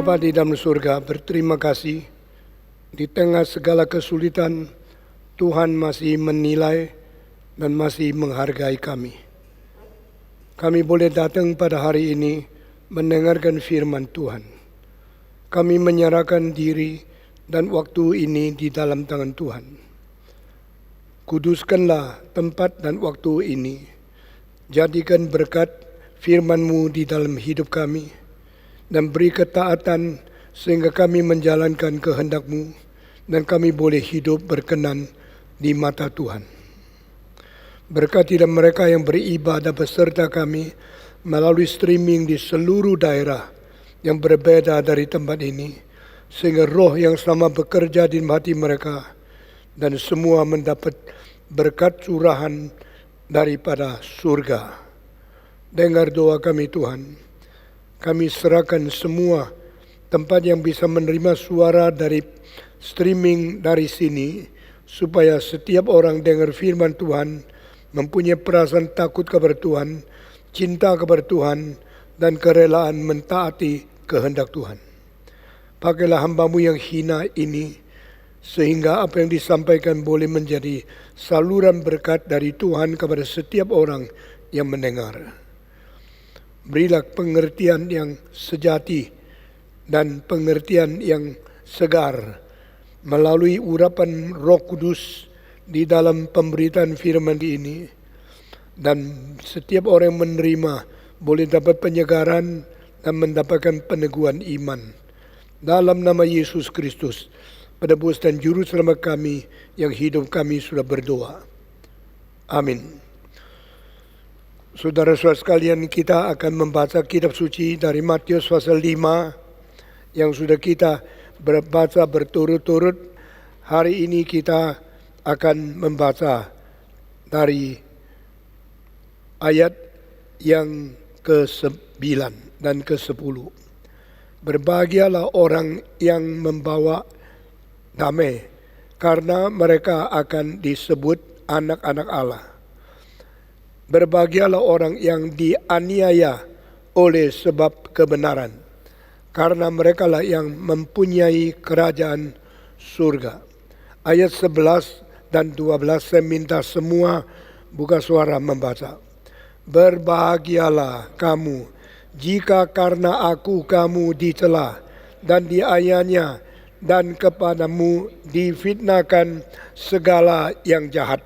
Bapa di dalam surga, berterima kasih di tengah segala kesulitan Tuhan masih menilai dan masih menghargai kami. Kami boleh datang pada hari ini mendengarkan firman Tuhan. Kami menyerahkan diri dan waktu ini di dalam tangan Tuhan. Kuduskanlah tempat dan waktu ini. Jadikan berkat firman-Mu di dalam hidup kami. Dan beri ketaatan sehingga kami menjalankan kehendak-Mu. Dan kami boleh hidup berkenan di mata Tuhan. Berkatilah mereka yang beribadah beserta kami melalui streaming di seluruh daerah yang berbeda dari tempat ini. Sehingga roh yang sama bekerja di hati mereka. Dan semua mendapat berkat curahan daripada surga. Dengar doa kami Tuhan. Kami serahkan semua tempat yang bisa menerima suara dari streaming dari sini. Supaya setiap orang dengar firman Tuhan. Mempunyai perasaan takut kepada Tuhan. Cinta kepada Tuhan. Dan kerelaan mentaati kehendak Tuhan. Pakailah hamba-Mu yang hina ini. Sehingga apa yang disampaikan boleh menjadi saluran berkat dari Tuhan kepada setiap orang yang mendengar. Berilah pengertian yang sejati dan pengertian yang segar melalui urapan Roh Kudus di dalam pemberitaan firman ini. Dan setiap orang yang menerima boleh dapat penyegaran dan mendapatkan peneguhan iman. Dalam nama Yesus Kristus, penebus dan juru selamat kami yang hidup kami sudah berdoa. Amin. Saudara-saudara sekalian, kita akan membaca kitab suci dari Matius pasal 5 yang sudah kita baca berturut-turut. Hari ini kita akan membaca dari ayat yang ke-9 dan ke-10. Berbahagialah orang yang membawa damai, karena mereka akan disebut anak-anak Allah. Berbahagialah orang yang dianiaya oleh sebab kebenaran, karena merekalah yang mempunyai kerajaan surga. Ayat 11 dan 12 saya minta semua buka suara membaca. Berbahagialah kamu jika karena aku kamu dicela dan dianiaya dan kepadamu difitnahkan segala yang jahat.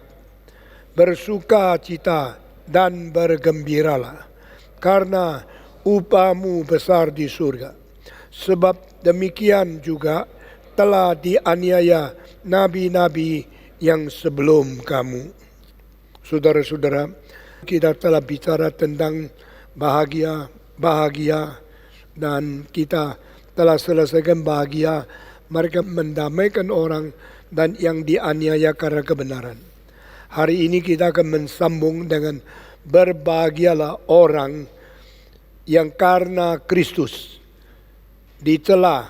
Bersukacita dan bergembiralah, karena upahmu besar di surga. Sebab demikian juga telah dianiaya nabi-nabi yang sebelum kamu. Saudara-saudara, kita telah bicara tentang bahagia dan kita telah selesaikan bahagia. Mereka mendamaikan orang dan yang dianiaya karena kebenaran. Hari ini kita akan mensambung dengan berbahagialah orang yang karena Kristus dicela,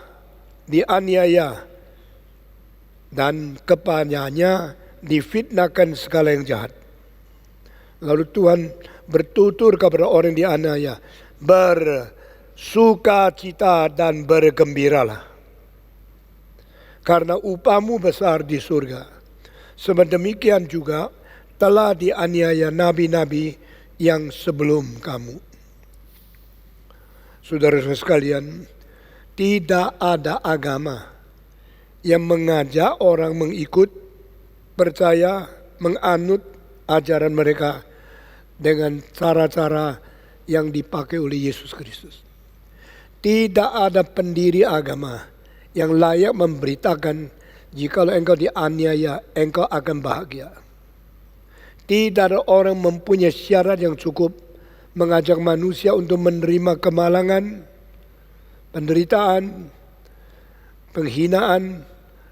dianiaya, dan kepadanya difitnahkan segala yang jahat. Lalu Tuhan bertutur kepada orang yang dianiaya, bersukacita dan bergembiralah, karena upahmu besar di surga. Sebab demikian juga telah dianiaya nabi-nabi yang sebelum kamu. Saudara-saudara sekalian, tidak ada agama yang mengajak orang mengikut, percaya, menganut ajaran mereka dengan cara-cara yang dipakai oleh Yesus Kristus. Tidak ada pendiri agama yang layak memberitakan jikalau engkau dianiaya, engkau akan bahagia. Tidak ada orang mempunyai syarat yang cukup mengajak manusia untuk menerima kemalangan, penderitaan, penghinaan,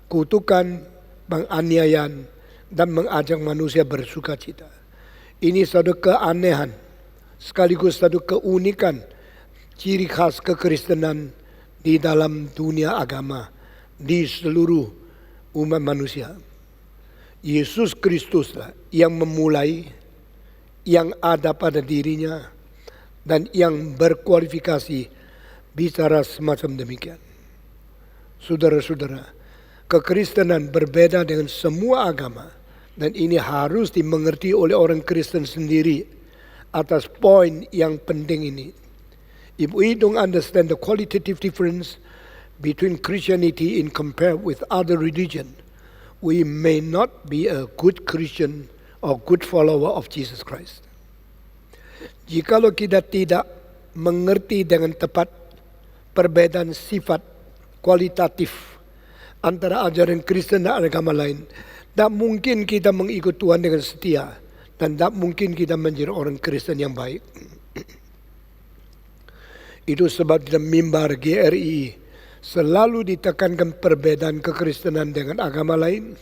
kutukan, penganiayaan, dan mengajak manusia bersukacita. Ini satu keanehan, sekaligus satu keunikan, ciri khas kekristenan di dalam dunia agama, di seluruh umat manusia. Yesus Kristuslah yang memulai, yang ada pada dirinya, dan yang berkualifikasi bicara semacam demikian. Saudara-saudara, kekristenan berbeda dengan semua agama dan ini harus dimengerti oleh orang Kristen sendiri atas poin yang penting ini. If we don't understand the qualitative difference between Christianity in compared with other religion, we may not be a good Christian or good follower of Jesus Christ. Jikalau kita tidak mengerti dengan tepat perbedaan sifat kualitatif antara ajaran Kristen dan agama lain, tak mungkin kita mengikut Tuhan dengan setia dan tak mungkin kita menjadi orang Kristen yang baik. Itu sebab di dalam mimbar GRI selalu ditekankan perbedaan kekristenan dengan agama lain.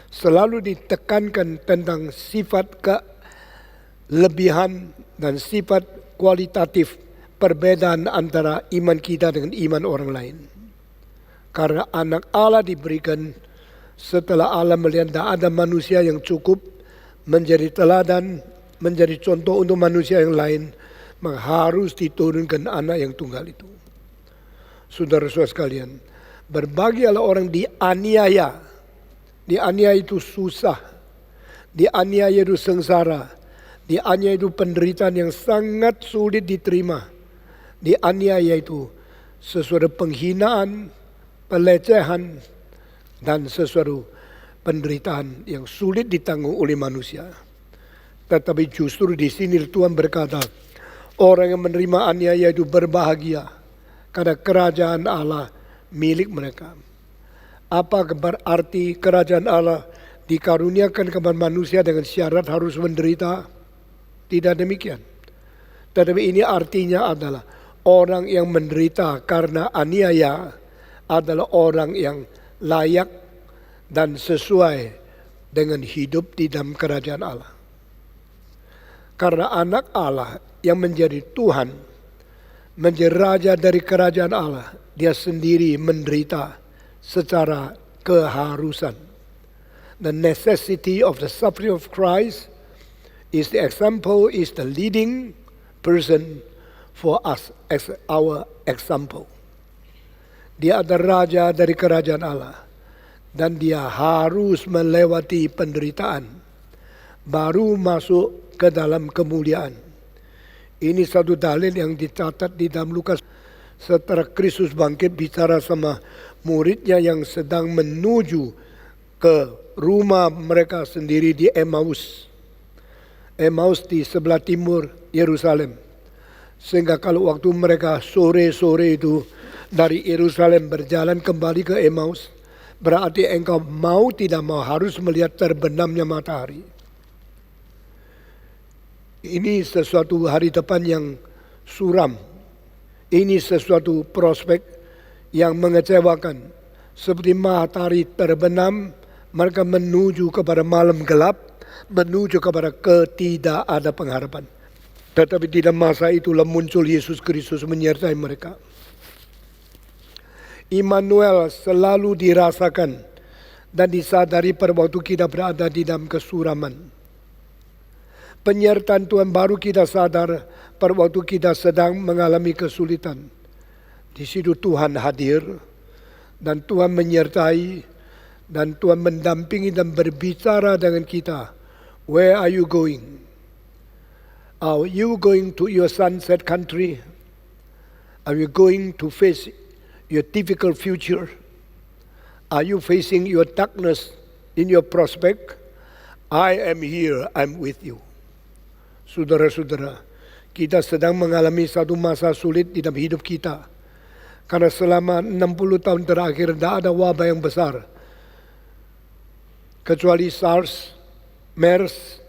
Selalu ditekankan tentang sifat kelebihan dan sifat kualitatif perbedaan antara iman kita dengan iman orang lain. Karena anak Allah diberikan setelah Allah melihat tak ada manusia yang cukup menjadi teladan, menjadi contoh untuk manusia yang lain, maka harus diturunkan anak yang tunggal itu. Saudara-saudara sekalian, berbahagialah orang dianiaya. Dianiaya itu susah, dianiaya itu sengsara, dianiaya itu penderitaan yang sangat sulit diterima. Dianiaya itu sesuatu penghinaan, pelecehan, dan sesuatu penderitaan yang sulit ditanggung oleh manusia. Tetapi justru di sini Tuhan berkata, orang yang menerima aniaya itu berbahagia karena kerajaan Allah milik mereka. Apa berarti kerajaan Allah dikaruniakan kepada manusia dengan syarat harus menderita? Tidak demikian. Tetapi ini artinya adalah orang yang menderita karena aniaya adalah orang yang layak dan sesuai dengan hidup di dalam kerajaan Allah. Karena anak Allah yang menjadi Tuhan, menjadi raja dari kerajaan Allah, dia sendiri menderita secara keharusan. The necessity of the suffering of Christ is the example, is the leading person for us as our example. Dia adalah raja dari kerajaan Allah dan dia harus melewati penderitaan baru masuk ke dalam kemuliaan. Ini satu dalil yang dicatat di dalam Lukas setelah Kristus bangkit bicara sama muridnya yang sedang menuju ke rumah mereka sendiri di Emmaus. Emmaus di sebelah timur Yerusalem. Sehingga kalau waktu mereka sore-sore itu dari Yerusalem berjalan kembali ke Emmaus, berarti engkau mau tidak mau harus melihat terbenamnya matahari. Ini sesuatu hari depan yang suram. Ini sesuatu prospek yang mengecewakan. Seperti matahari terbenam, mereka menuju kepada malam gelap, menuju kepada ketidak ada pengharapan. Tetapi di dalam masa itulah muncul Yesus Kristus menyertai mereka. Immanuel selalu dirasakan dan disadari pada waktu kita berada di dalam kesuraman. Penyertaan Tuhan baru kita sadar pada waktu kita sedang mengalami kesulitan. Di situ Tuhan hadir dan Tuhan menyertai dan Tuhan mendampingi dan berbicara dengan kita. Where are you going? Are you going to your sunset country? Are you going to face your difficult future? Are you facing your darkness in your prospect? I am here, I'm with you. Saudara-saudara, kita sedang mengalami satu masa sulit di dalam hidup kita. Karena selama 60 tahun terakhir tidak ada wabah yang besar. Kecuali SARS, MERS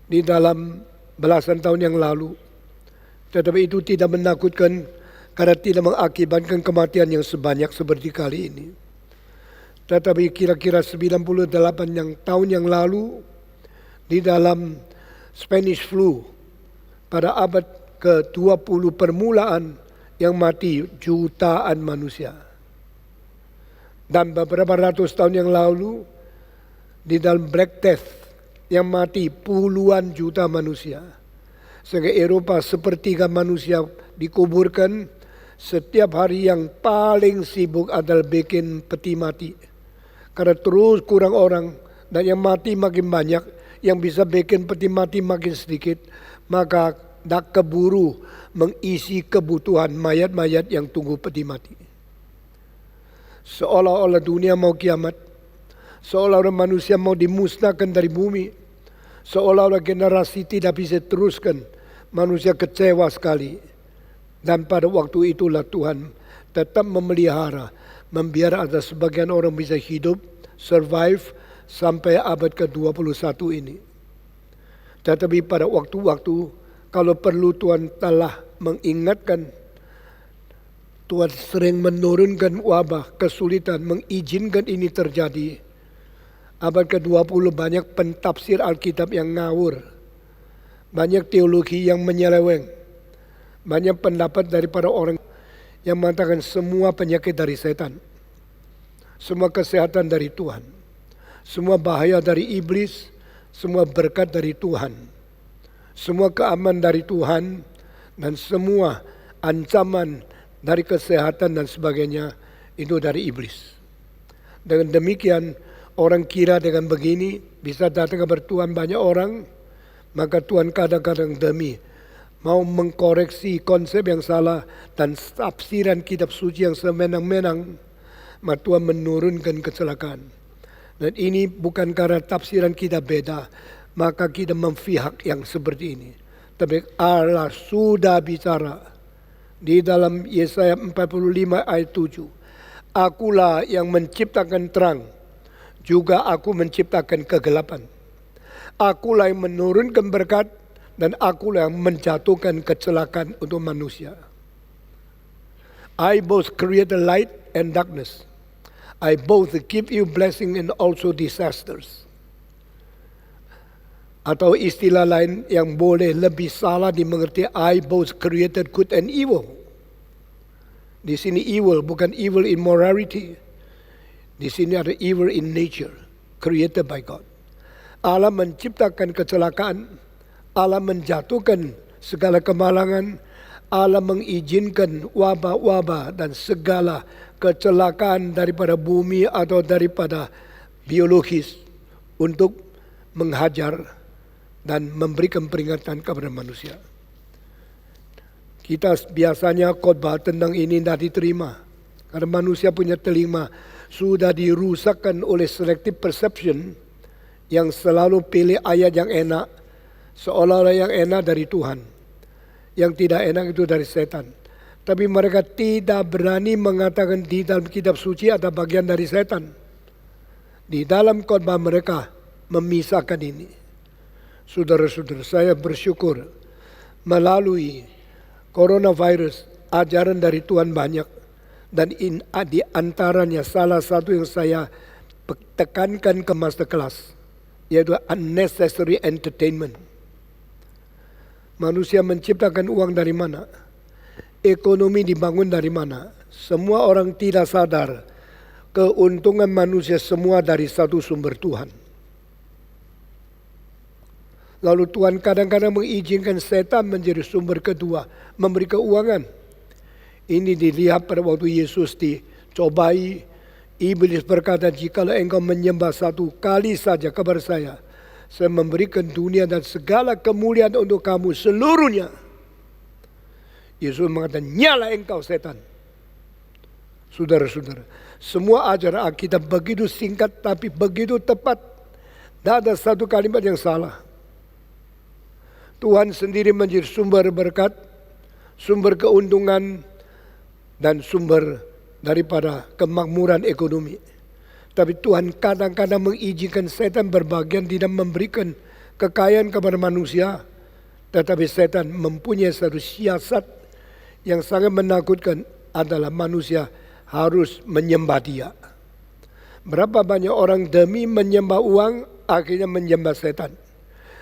di dalam belasan tahun yang lalu. Tetapi itu tidak menakutkan karena tidak mengakibatkan kematian yang sebanyak seperti kali ini. Tetapi kira-kira 98 tahun yang lalu di dalam Spanish flu pada abad ke-20 permulaan yang mati jutaan manusia. Dan beberapa ratus tahun yang lalu di dalam Black Death yang mati puluhan juta manusia. Sehingga Eropa sepertiga manusia dikuburkan setiap hari yang paling sibuk adalah bikin peti mati. Karena terus kurang orang dan yang mati makin banyak, yang bisa bikin peti mati makin sedikit, maka tak keburu mengisi kebutuhan mayat-mayat yang tunggu peti mati. Seolah-olah dunia mau kiamat, seolah-olah manusia mau dimusnahkan dari bumi, seolah-olah generasi tidak bisa teruskan, manusia kecewa sekali. Dan pada waktu itulah Tuhan tetap memelihara, membiarkan ada sebagian orang bisa hidup, survive sampai abad ke-21 ini. Tetapi pada waktu-waktu kalau perlu Tuhan telah mengingatkan, Tuhan sering menurunkan wabah, kesulitan, mengizinkan ini terjadi. Abad ke-20 banyak pentafsir Alkitab yang ngawur, banyak teologi yang menyeleweng, banyak pendapat daripada orang yang mengatakan semua penyakit dari setan, semua kesehatan dari Tuhan, semua bahaya dari iblis, semua berkat dari Tuhan, semua keamanan dari Tuhan, dan semua ancaman dari kesehatan dan sebagainya itu dari iblis. Dengan demikian orang kira dengan begini bisa datang kepada Tuhan banyak orang, maka Tuhan kadang-kadang demi mau mengkoreksi konsep yang salah dan tafsiran kitab suci yang semenang-menang, maka Tuhan menurunkan kecelakaan. Dan ini bukan karena tafsiran kita beda, maka kita memfihak yang seperti ini. Tapi Allah sudah bicara di dalam Yesaya 45 ayat 7. Akulah yang menciptakan terang, juga aku menciptakan kegelapan. Akulah yang menurunkan berkat, dan akulah yang menjatuhkan kecelakaan untuk manusia. I both create the light and darkness. I both give you blessing and also disasters. Atau istilah lain yang boleh lebih salah dimengerti, I both created good and evil. Di sini evil bukan evil in morality. Di sini ada evil in nature, created by God. Allah menciptakan kecelakaan, Allah menjatuhkan segala kemalangan, Allah mengizinkan wabah-wabah dan segala kecelakaan daripada bumi atau daripada biologis untuk menghajar dan memberikan peringatan kepada manusia. Kita biasanya khotbah tentang ini tidak diterima karena manusia punya telinga sudah dirusakkan oleh selective perception yang selalu pilih ayat yang enak, seolah-olah yang enak dari Tuhan, yang tidak enak itu dari setan. Tapi mereka tidak berani mengatakan di dalam kitab suci ada bagian dari setan. Di dalam khotbah mereka memisahkan ini. Saudara-saudara, saya bersyukur melalui coronavirus ajaran dari Tuhan banyak. Dan di antaranya salah satu yang saya tekankan ke masterclass, yaitu unnecessary entertainment. Manusia menciptakan uang dari mana? Ekonomi dibangun dari mana? Semua orang tidak sadar keuntungan manusia semua dari satu sumber Tuhan. Lalu Tuhan kadang-kadang mengizinkan setan menjadi sumber kedua, memberi keuangan. Ini dilihat pada waktu Yesus dicobai, iblis berkata, jikalau engkau menyembah satu kali saja kepada saya memberikan dunia dan segala kemuliaan untuk kamu seluruhnya. Yesus mengatakan, nyala engkau setan. Saudara-saudara, semua ajaran Alkitab begitu singkat tapi begitu tepat. Tidak ada satu kalimat yang salah. Tuhan sendiri menjadi sumber berkat, sumber keuntungan, dan sumber daripada kemakmuran ekonomi. Tapi Tuhan kadang-kadang mengizinkan setan berbagian tidak memberikan kekayaan kepada manusia. Tetapi setan mempunyai satu siasat yang sangat menakutkan adalah manusia harus menyembah dia. Berapa banyak orang demi menyembah uang akhirnya menyembah setan.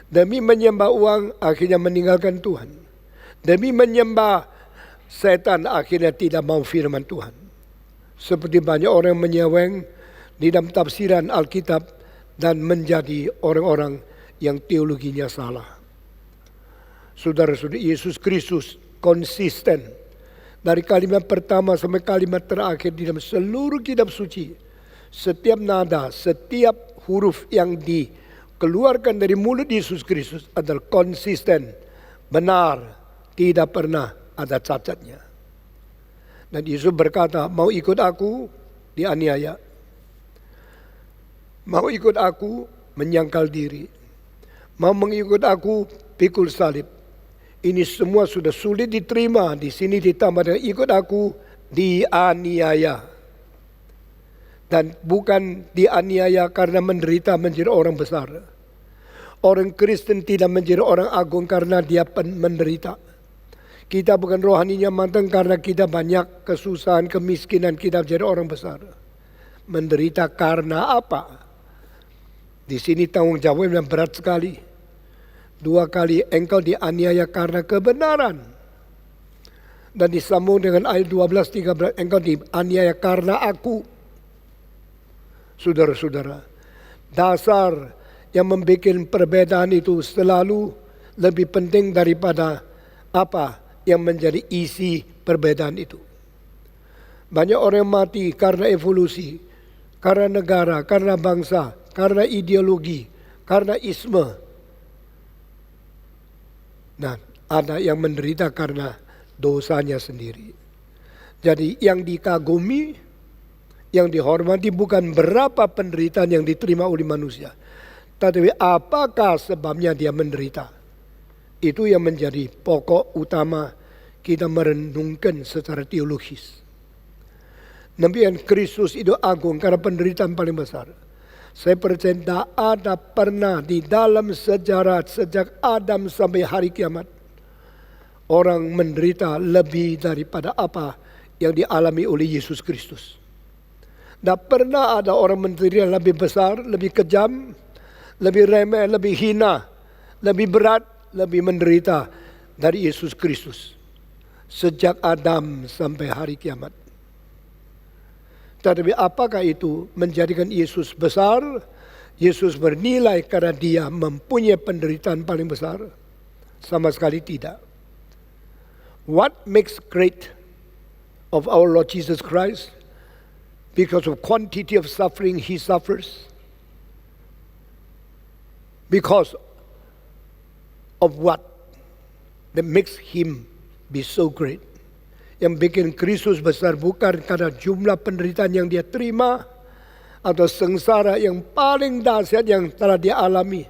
Demi menyembah uang akhirnya meninggalkan Tuhan. Demi menyembah setan akhirnya tidak mau firman Tuhan. Seperti banyak orang menyeweng di dalam tafsiran Alkitab dan menjadi orang-orang yang teologinya salah. Saudara-saudara, Yesus Kristus konsisten Dari kalimat pertama sampai kalimat terakhir di dalam seluruh kitab suci. Setiap nada, setiap huruf yang dikeluarkan dari mulut Yesus Kristus adalah konsisten, benar, tidak pernah ada cacatnya. Dan Yesus berkata, mau ikut aku, dianiaya. Mau ikut aku, menyangkal diri. Mau mengikut aku, pikul salib. Ini semua sudah sulit diterima. Di sini ditambah dengan ikut aku, dianiaya. Dan bukan dianiaya karena menderita menjadi orang besar. Orang Kristen tidak menjadi orang agung karena dia menderita. Kita bukan rohaninya matang karena kita banyak kesusahan, kemiskinan, kita menjadi orang besar. Menderita karena apa? Di sini tanggung jawabnya berat sekali. 2 kali engkau dianiaya karena kebenaran. Dan disambung dengan ayat 12-13, engkau dianiaya karena aku. Saudara-saudara, dasar yang membuat perbedaan itu selalu lebih penting daripada apa yang menjadi isi perbedaan itu. Banyak orang mati karena evolusi, karena negara, karena bangsa, karena ideologi, karena isme. Nah, ada yang menderita karena dosanya sendiri. Jadi yang dikagumi, yang dihormati bukan berapa penderitaan yang diterima oleh manusia, tapi apakah sebabnya dia menderita. Itu yang menjadi pokok utama kita merenungkan secara teologis. Nabi Kristus itu agung karena penderitaan paling besar. Saya percaya tidak ada pernah di dalam sejarah sejak Adam sampai hari kiamat orang menderita lebih daripada apa yang dialami oleh Yesus Kristus. Tidak pernah ada orang menderita lebih besar, lebih kejam, lebih remeh, lebih hina, lebih berat, lebih menderita dari Yesus Kristus. Sejak Adam sampai hari kiamat. Tetapi apakah itu menjadikan Yesus besar? Yesus bernilai karena dia mempunyai penderitaan paling besar? Sama sekali tidak. What makes great of our Lord Jesus Christ? Because of quantity of suffering he suffers. Because of what that makes him be so great. Yang bikin Kristus besar bukan karena jumlah penderitaan yang dia terima atau sengsara yang paling dahsyat yang telah dia alami.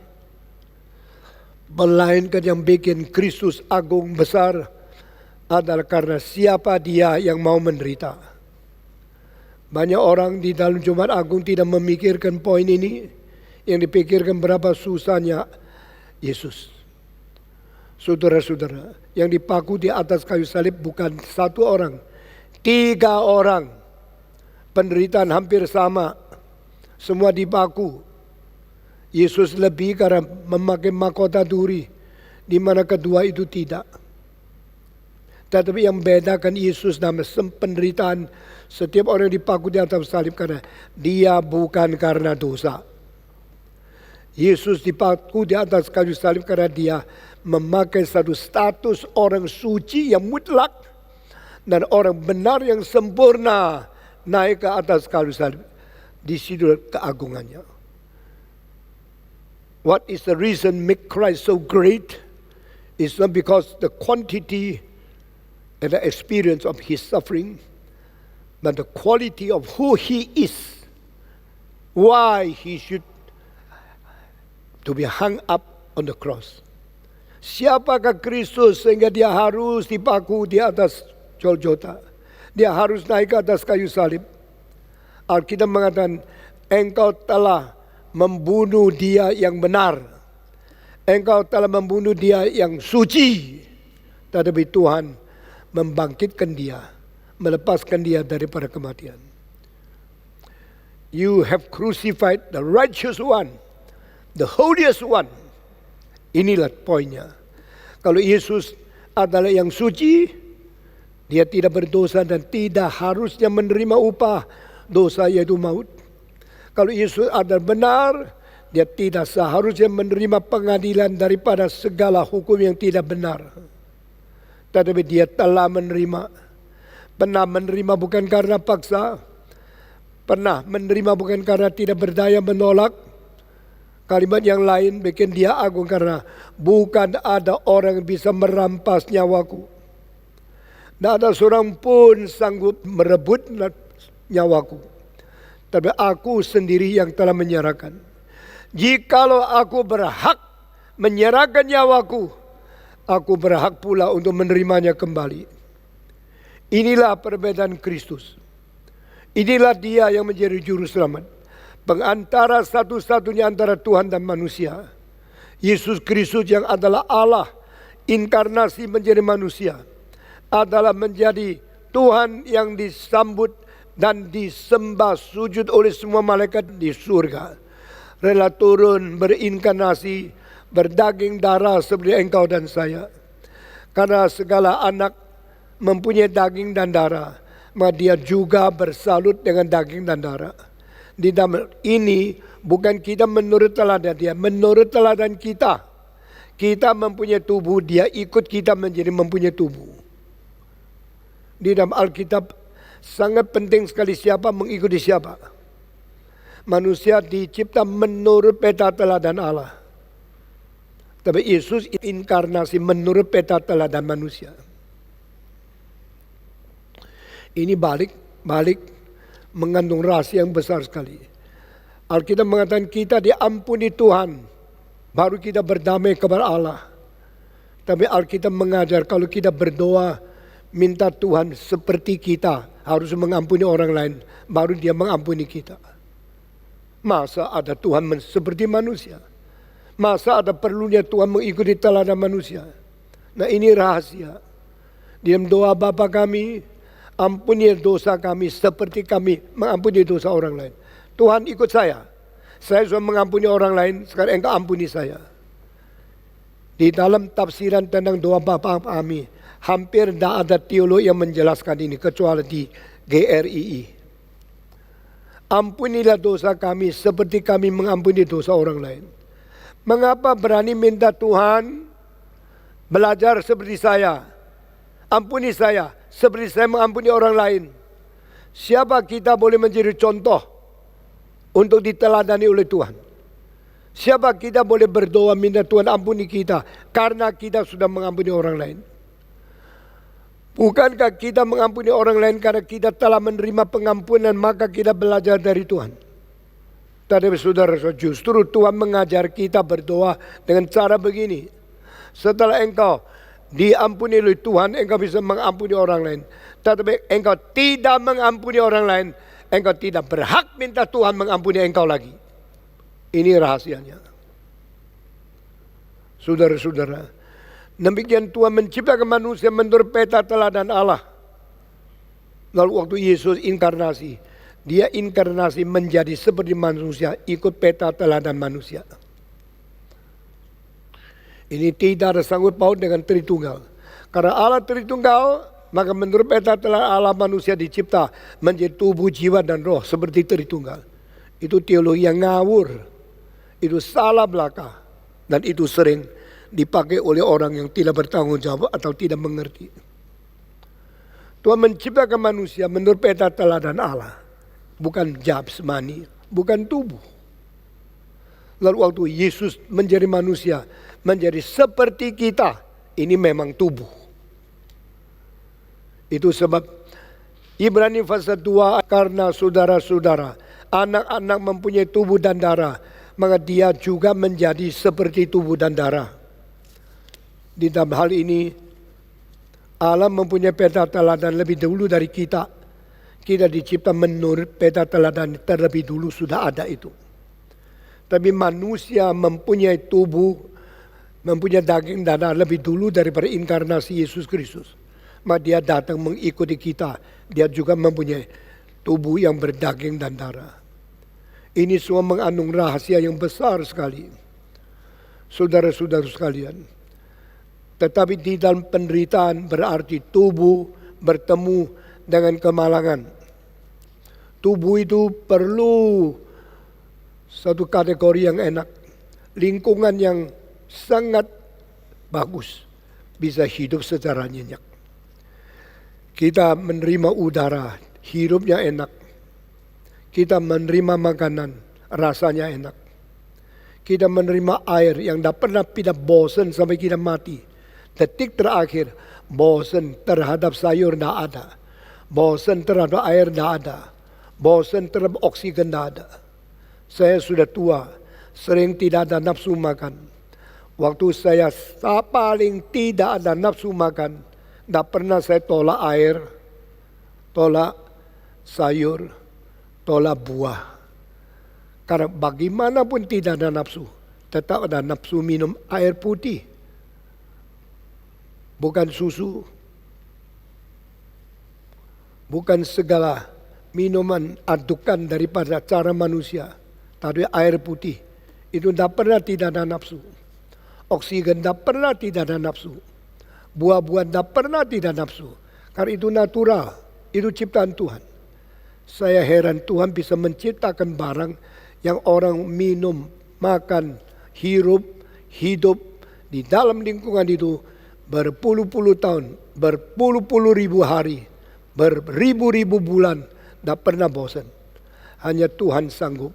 Melainkan yang bikin Kristus agung besar adalah karena siapa dia yang mau menderita. Banyak orang di dalam Jumat Agung tidak memikirkan poin ini. Yang dipikirkan berapa susahnya Yesus. Saudara-saudara, yang dipaku di atas kayu salib bukan 1 orang, 3 orang. Penderitaan hampir sama. Semua dipaku. Yesus lebih karena memakai mahkota duri, di mana kedua itu tidak. Tetapi yang bedakan Yesus dalam penderitaan setiap orang yang dipaku di atas salib karena dia bukan karena dosa. Yesus dipaku di atas kayu salib karena dia memakai satu status orang suci yang mutlak dan orang benar yang sempurna naik ke atas kayu salib. Di situ keagungannya. What is the reason make Christ so great? It's not because the quantity and the experience of his suffering, but the quality of who he is. Why he should to be hung up on the cross. Siapakah Kristus sehingga dia harus dipaku di atas Golgota? Dia harus naik ke atas kayu salib. Alkitab mengatakan, engkau telah membunuh dia yang benar. Engkau telah membunuh dia yang suci. Tetapi Tuhan membangkitkan dia, melepaskan dia daripada kematian. You have crucified the righteous one, the holiest one. Inilah poinnya. Kalau Yesus adalah yang suci, dia tidak berdosa dan tidak harusnya menerima upah dosa yaitu maut. Kalau Yesus adalah benar, dia tidak seharusnya menerima pengadilan daripada segala hukum yang tidak benar. Tetapi dia telah menerima Pernah menerima bukan karena paksa. Pernah menerima bukan karena tidak berdaya menolak. Kalimat yang lain bikin dia agung karena bukan ada orang yang bisa merampas nyawaku. Tidak ada seorang pun sanggup merebut nyawaku. Tapi aku sendiri yang telah menyerahkan. Jikalau aku berhak menyerahkan nyawaku, aku berhak pula untuk menerimanya kembali. Inilah perbedaan Kristus. Inilah dia yang menjadi juru selamat. Pengantara satu-satunya antara Tuhan dan manusia. Yesus Kristus yang adalah Allah, inkarnasi menjadi manusia. Adalah menjadi Tuhan yang disambut dan disembah sujud oleh semua malaikat di surga. Rela turun berinkarnasi, berdaging darah seperti engkau dan saya. Karena segala anak mempunyai daging dan darah, maka dia juga bersalut dengan daging dan darah. Di dalam ini bukan kita menurut teladan dia, menurut teladan kita. Kita mempunyai tubuh, dia ikut kita menjadi mempunyai tubuh. Di dalam Alkitab sangat penting sekali siapa mengikuti siapa. Manusia dicipta menurut peta teladan Allah. Tapi Yesus inkarnasi menurut peta teladan manusia. Ini balik mengandung rahasia yang besar sekali. Alkitab mengatakan kita diampuni Tuhan, baru kita berdamai kepada Allah. Tapi Alkitab mengajar kalau kita berdoa, minta Tuhan seperti kita harus mengampuni orang lain, baru dia mengampuni kita. Masa ada Tuhan seperti manusia? Masa ada perlunya Tuhan mengikuti teladan manusia? Nah ini rahasia. Dalam doa Bapa kami, ampuni dosa kami seperti kami mengampuni dosa orang lain. Tuhan ikut saya. Saya sudah mengampuni orang lain, sekarang engkau ampuni saya. Di dalam tafsiran tentang doa Bapa kami, hampir tidak ada teolog yang menjelaskan ini kecuali di GRII. Ampunilah dosa kami seperti kami mengampuni dosa orang lain. Mengapa berani minta Tuhan belajar seperti saya? Ampuni saya seperti saya mengampuni orang lain. Siapa kita boleh menjadi contoh untuk diteladani oleh Tuhan? Siapa kita boleh berdoa minta Tuhan ampuni kita karena kita sudah mengampuni orang lain? Bukankah kita mengampuni orang lain karena kita telah menerima pengampunan maka kita belajar dari Tuhan? Tetapi saudara, justru Tuhan mengajar kita berdoa dengan cara begini. Setelah engkau diampuni oleh Tuhan, engkau bisa mengampuni orang lain. Tetapi engkau tidak mengampuni orang lain, engkau tidak berhak minta Tuhan mengampuni engkau lagi. Ini rahasianya. Saudara-saudara, demikian Tuhan menciptakan manusia menurut peta teladan Allah. Lalu waktu Yesus inkarnasi, dia inkarnasi menjadi seperti manusia, ikut peta teladan manusia. Ini tidak ada sangkut paut dengan Tritunggal. Karena Allah Tritunggal, maka menurut peta teladan Allah manusia dicipta menjadi tubuh, jiwa dan roh seperti Tritunggal. Itu teologi yang ngawur. Itu salah belaka. Dan itu sering dipakai oleh orang yang tidak bertanggung jawab atau tidak mengerti. Tuhan menciptakan manusia menurut peta teladan Allah. Bukan jasmani, bukan tubuh. Lalu waktu Yesus menjadi manusia, menjadi seperti kita, ini memang tubuh. Itu sebab Ibrani pasal 2, karena saudara-saudara, anak-anak mempunyai tubuh dan darah, maka dia juga menjadi seperti tubuh dan darah. Di dalam hal ini, Allah mempunyai peta teladan lebih dulu dari kita. Kita dicipta menurut peta teladan terlebih dulu sudah ada itu. Tapi manusia mempunyai tubuh, mempunyai daging dan darah lebih dulu daripada inkarnasi Yesus Kristus. Maka dia datang mengikuti kita. Dia juga mempunyai tubuh yang berdaging dan darah. Ini semua mengandung rahasia yang besar sekali. Saudara-saudara sekalian. Tetapi di dalam penderitaan berarti tubuh bertemu dengan kemalangan. Tubuh itu perlu satu kategori yang enak. Lingkungan yang sangat bagus. Bisa hidup secara nyenyak. Kita menerima udara, hidupnya enak. Kita menerima makanan, rasanya enak. Kita menerima air yang tidak pernah kita bosan sampai kita mati. Detik terakhir, bosan terhadap sayur tidak ada. Bosan terhadap air tidak ada. Bosan terhadap oksigen tidak ada. Saya sudah tua, sering tidak ada nafsu makan. Waktu saya paling tidak ada nafsu makan, tidak pernah saya tolak air, tolak sayur, tolak buah. Karena bagaimanapun tidak ada nafsu, tetap ada nafsu minum air putih. Bukan susu, bukan segala minuman adukan daripada cara manusia, tapi air putih. Itu tidak pernah tidak ada nafsu. Oksigen tidak pernah tidak ada nafsu. Buah-buahan tidak pernah tidak nafsu. Karena itu natural, itu ciptaan Tuhan. Saya heran Tuhan bisa menciptakan barang yang orang minum, makan, hirup, hidup di dalam lingkungan itu berpuluh-puluh tahun, berpuluh-puluh ribu hari, beribu-ribu bulan, tidak pernah bosan. Hanya Tuhan sanggup.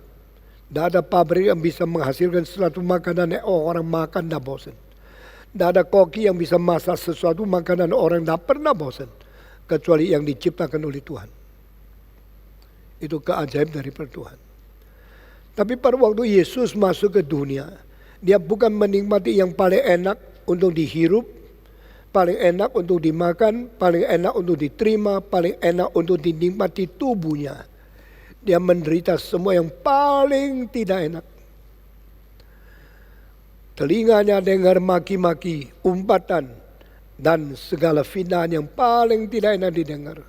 Tidak ada pabrik yang bisa menghasilkan sesuatu makanan yang orang makan tidak bosan. Tidak ada koki yang bisa masak sesuatu makanan orang tidak pernah bosan. Kecuali yang diciptakan oleh Tuhan. Itu keajaiban dari Tuhan. Tapi pada waktu Yesus masuk ke dunia, dia bukan menikmati yang paling enak untuk dihirup, paling enak untuk dimakan, paling enak untuk diterima, paling enak untuk dinikmati tubuhnya. Dia menderita semua yang paling tidak enak. Telinganya dengar maki-maki, umpatan, dan segala fitnah yang paling tidak enak didengar.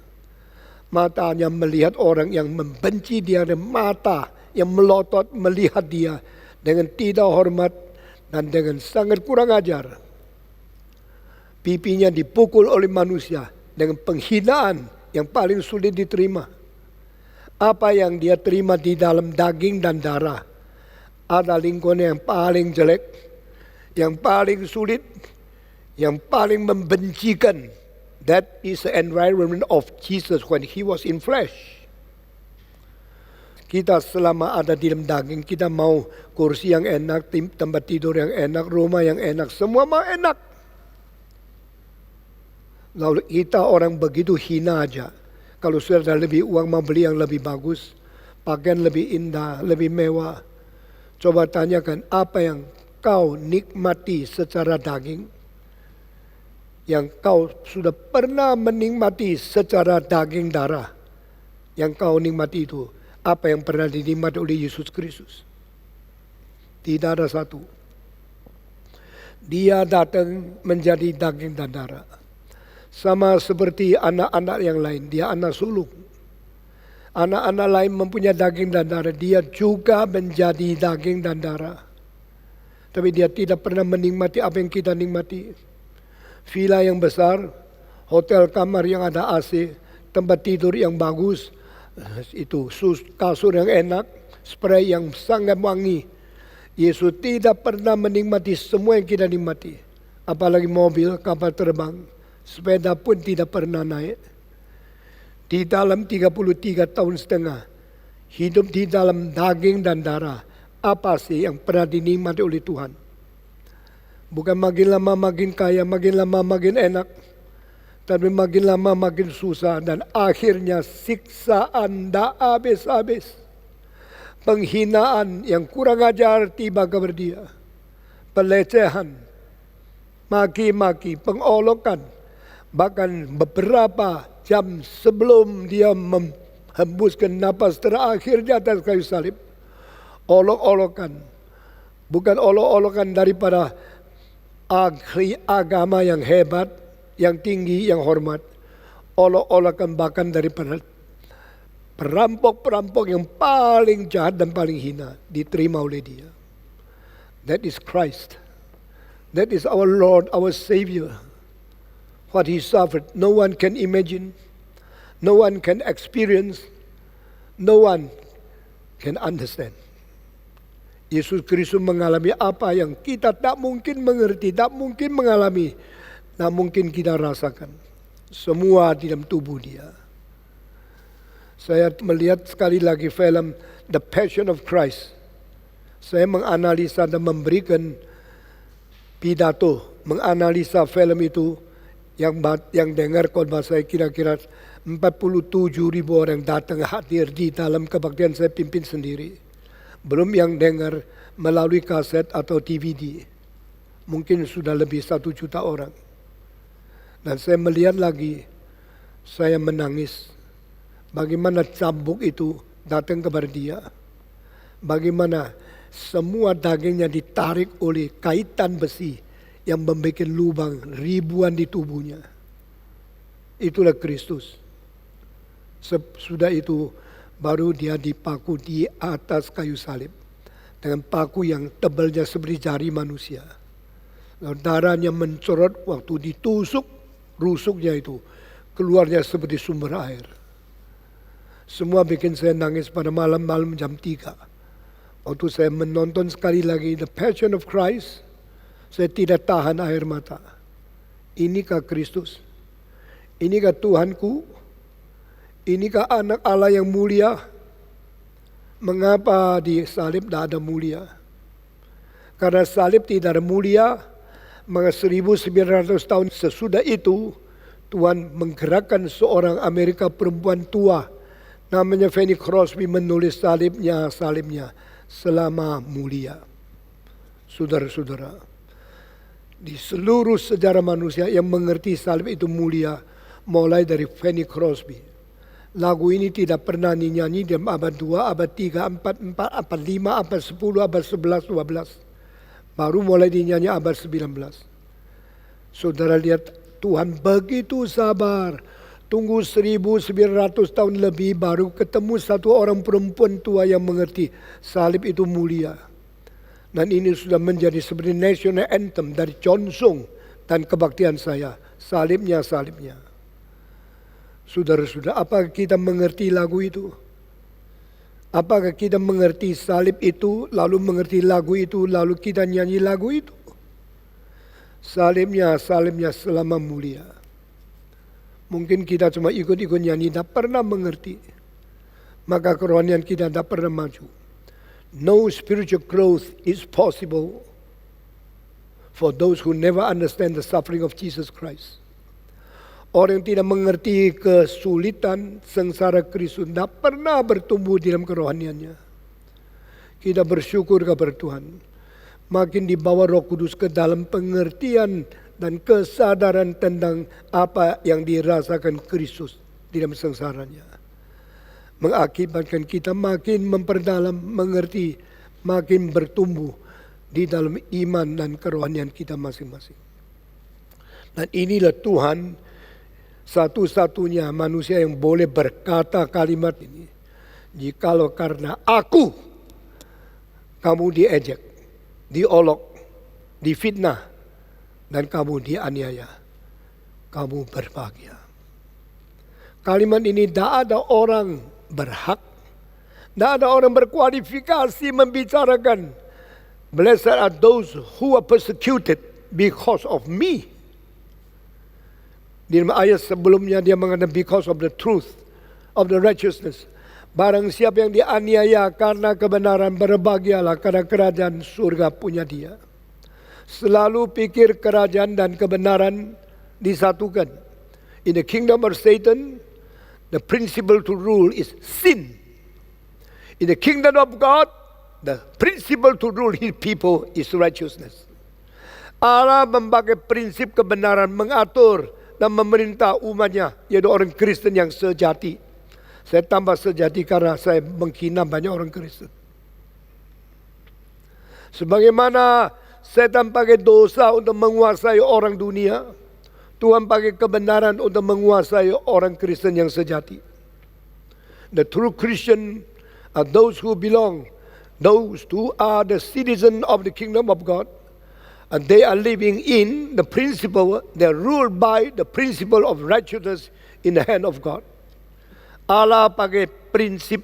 Matanya melihat orang yang membenci dia, dan mata yang melotot melihat dia dengan tidak hormat dan dengan sangat kurang ajar. Pipinya dipukul oleh manusia dengan penghinaan yang paling sulit diterima. Apa yang dia terima di dalam daging dan darah ada lingkungan yang paling jelek, yang paling sulit, yang paling membencikan. That is the environment of Jesus when he was in flesh. Kita selama ada di dalam daging, kita mau kursi yang enak, tempat tidur yang enak, rumah yang enak, semua mau enak. Lalu kita orang begitu hina aja. Kalau sudah ada lebih uang mau beli yang lebih bagus, pakaian lebih indah, lebih mewah. Coba tanyakan apa yang kau nikmati secara daging, yang kau sudah pernah menikmati secara daging darah, yang kau nikmati itu, apa yang pernah dinikmati oleh Yesus Kristus? Tidak ada satu. Dia datang menjadi daging dan darah. Sama seperti anak-anak yang lain, dia anak sulung. Anak-anak lain mempunyai daging dan darah, dia juga menjadi daging dan darah. Tapi dia tidak pernah menikmati apa yang kita nikmati. Villa yang besar, hotel kamar yang ada AC, tempat tidur yang bagus, itu kasur yang enak, spray yang sangat wangi. Yesus tidak pernah menikmati semua yang kita nikmati. Apalagi mobil, kapal terbang. Sepeda pun tidak pernah naik. Di dalam 33 tahun setengah, hidup di dalam daging dan darah, apa sih yang pernah dinikmati oleh Tuhan? Bukan makin lama makin kaya, makin lama makin enak. Tapi makin lama makin susah, dan akhirnya siksaan tak habis-habis. Penghinaan yang kurang ajar tiba kepada dia. Pelecehan, maki-maki, pengolokan. Bahkan beberapa jam sebelum dia menghembuskan napas terakhir di atas kayu salib, olok-olokan. Bukan olok-olokan daripada ahli agama yang hebat, yang tinggi, yang hormat. Olok-olokan bahkan daripada perampok-perampok yang paling jahat dan paling hina diterima oleh dia. That is Christ. That is our Lord, our Savior. What he suffered, no one can imagine, no one can experience, no one can understand. Yesus Kristus mengalami apa yang kita tak mungkin mengerti, tak mungkin mengalami, tak mungkin kita rasakan. semua di dalam tubuh dia. Saya melihat sekali lagi film The Passion of Christ. Saya menganalisa dan memberikan pidato, menganalisa film itu yang dengar khotbah saya kira-kira 47.000 orang datang hadir di dalam kebaktian saya pimpin sendiri. Belum yang dengar melalui kaset atau DVD. Mungkin sudah lebih 1 juta orang. Dan saya melihat lagi, saya menangis. Bagaimana cambuk itu datang kepada dia. Bagaimana semua dagingnya ditarik oleh kaitan besi yang membuat lubang ribuan di tubuhnya. Itulah Kristus. Sudah itu baru dia dipaku di atas kayu salib. Dengan paku yang tebalnya seperti jari manusia. Lalu darahnya mencorot waktu ditusuk, rusuknya itu keluarnya seperti sumber air. Semua bikin saya nangis pada malam-malam jam 3. Waktu saya menonton sekali lagi The Passion of Christ, saya tidak tahan air mata. Inikah Kristus? Inikah Tuhanku? Inikah anak Allah yang mulia? Mengapa di salib tidak ada mulia? Karena salib tidak ada mulia, maka 1900 tahun sesudah itu, Tuhan menggerakkan seorang Amerika perempuan tua, namanya Fanny Crosby, menulis salibnya selama mulia. Saudara-saudara, di seluruh sejarah manusia yang mengerti salib itu mulia, mulai dari Fanny Crosby. Lagu ini tidak pernah dinyanyi di abad 2, abad 3, abad 5, abad 10, abad 11, 12. Baru mulai dinyanyi abad 19. Saudara lihat, Tuhan begitu sabar. Tunggu 1900 tahun lebih baru ketemu satu orang perempuan tua yang mengerti salib itu mulia. Dan ini sudah menjadi seperti national anthem dari Johnson dan kebaktian saya. Salibnya. Saudara-saudara, apakah kita mengerti lagu itu? Apakah kita mengerti salib itu, lalu mengerti lagu itu, lalu kita nyanyi lagu itu? Salibnya selama mulia. Mungkin kita cuma ikut-ikut nyanyi, tidak pernah mengerti. Maka kerohanian kita tidak pernah maju. No spiritual growth is possible for those who never understand the suffering of Jesus Christ. Orang yang tidak mengerti kesulitan sengsara Kristus tidak pernah bertumbuh di dalam kerohaniannya. Kita bersyukur kepada Tuhan. Makin dibawa Roh Kudus ke dalam pengertian dan kesadaran tentang apa yang dirasakan Kristus di dalam sengsaranya. Mengakibatkan kita makin memperdalam, mengerti, makin bertumbuh di dalam iman dan kerohanian kita masing-masing. Dan inilah Tuhan satu-satunya manusia yang boleh berkata kalimat ini. Jikalau karena aku, kamu diejek, diolok, difitnah, dan kamu dianiaya, kamu berbahagia. Kalimat ini tidak ada orang berhak, tidak ada orang berkualifikasi membicarakan. Blessed are those who are persecuted because of me. Di ayat sebelumnya dia mengatakan because of the truth, of the righteousness. Barang siapa yang dianiaya karena kebenaran, berbahagialah karena kerajaan surga punya dia. Selalu pikir kerajaan dan kebenaran disatukan. In the kingdom of Satan, the principle to rule is sin. In the kingdom of God, the principle to rule his people is righteousness. Allah memakai prinsip kebenaran mengatur dan memerintah umatnya, yaitu orang Kristen yang sejati. Saya tambah sejati karena saya menghina banyak orang Kristen. Sebagaimana setan pakai dosa untuk menguasai orang dunia, Tuhan pakai kebenaran untuk menguasai orang Kristen yang sejati. The true Christian are those who belong, those who are the citizen of the kingdom of God. And they are living in the principle, they are ruled by the principle of righteousness in the hand of God. Allah pakai prinsip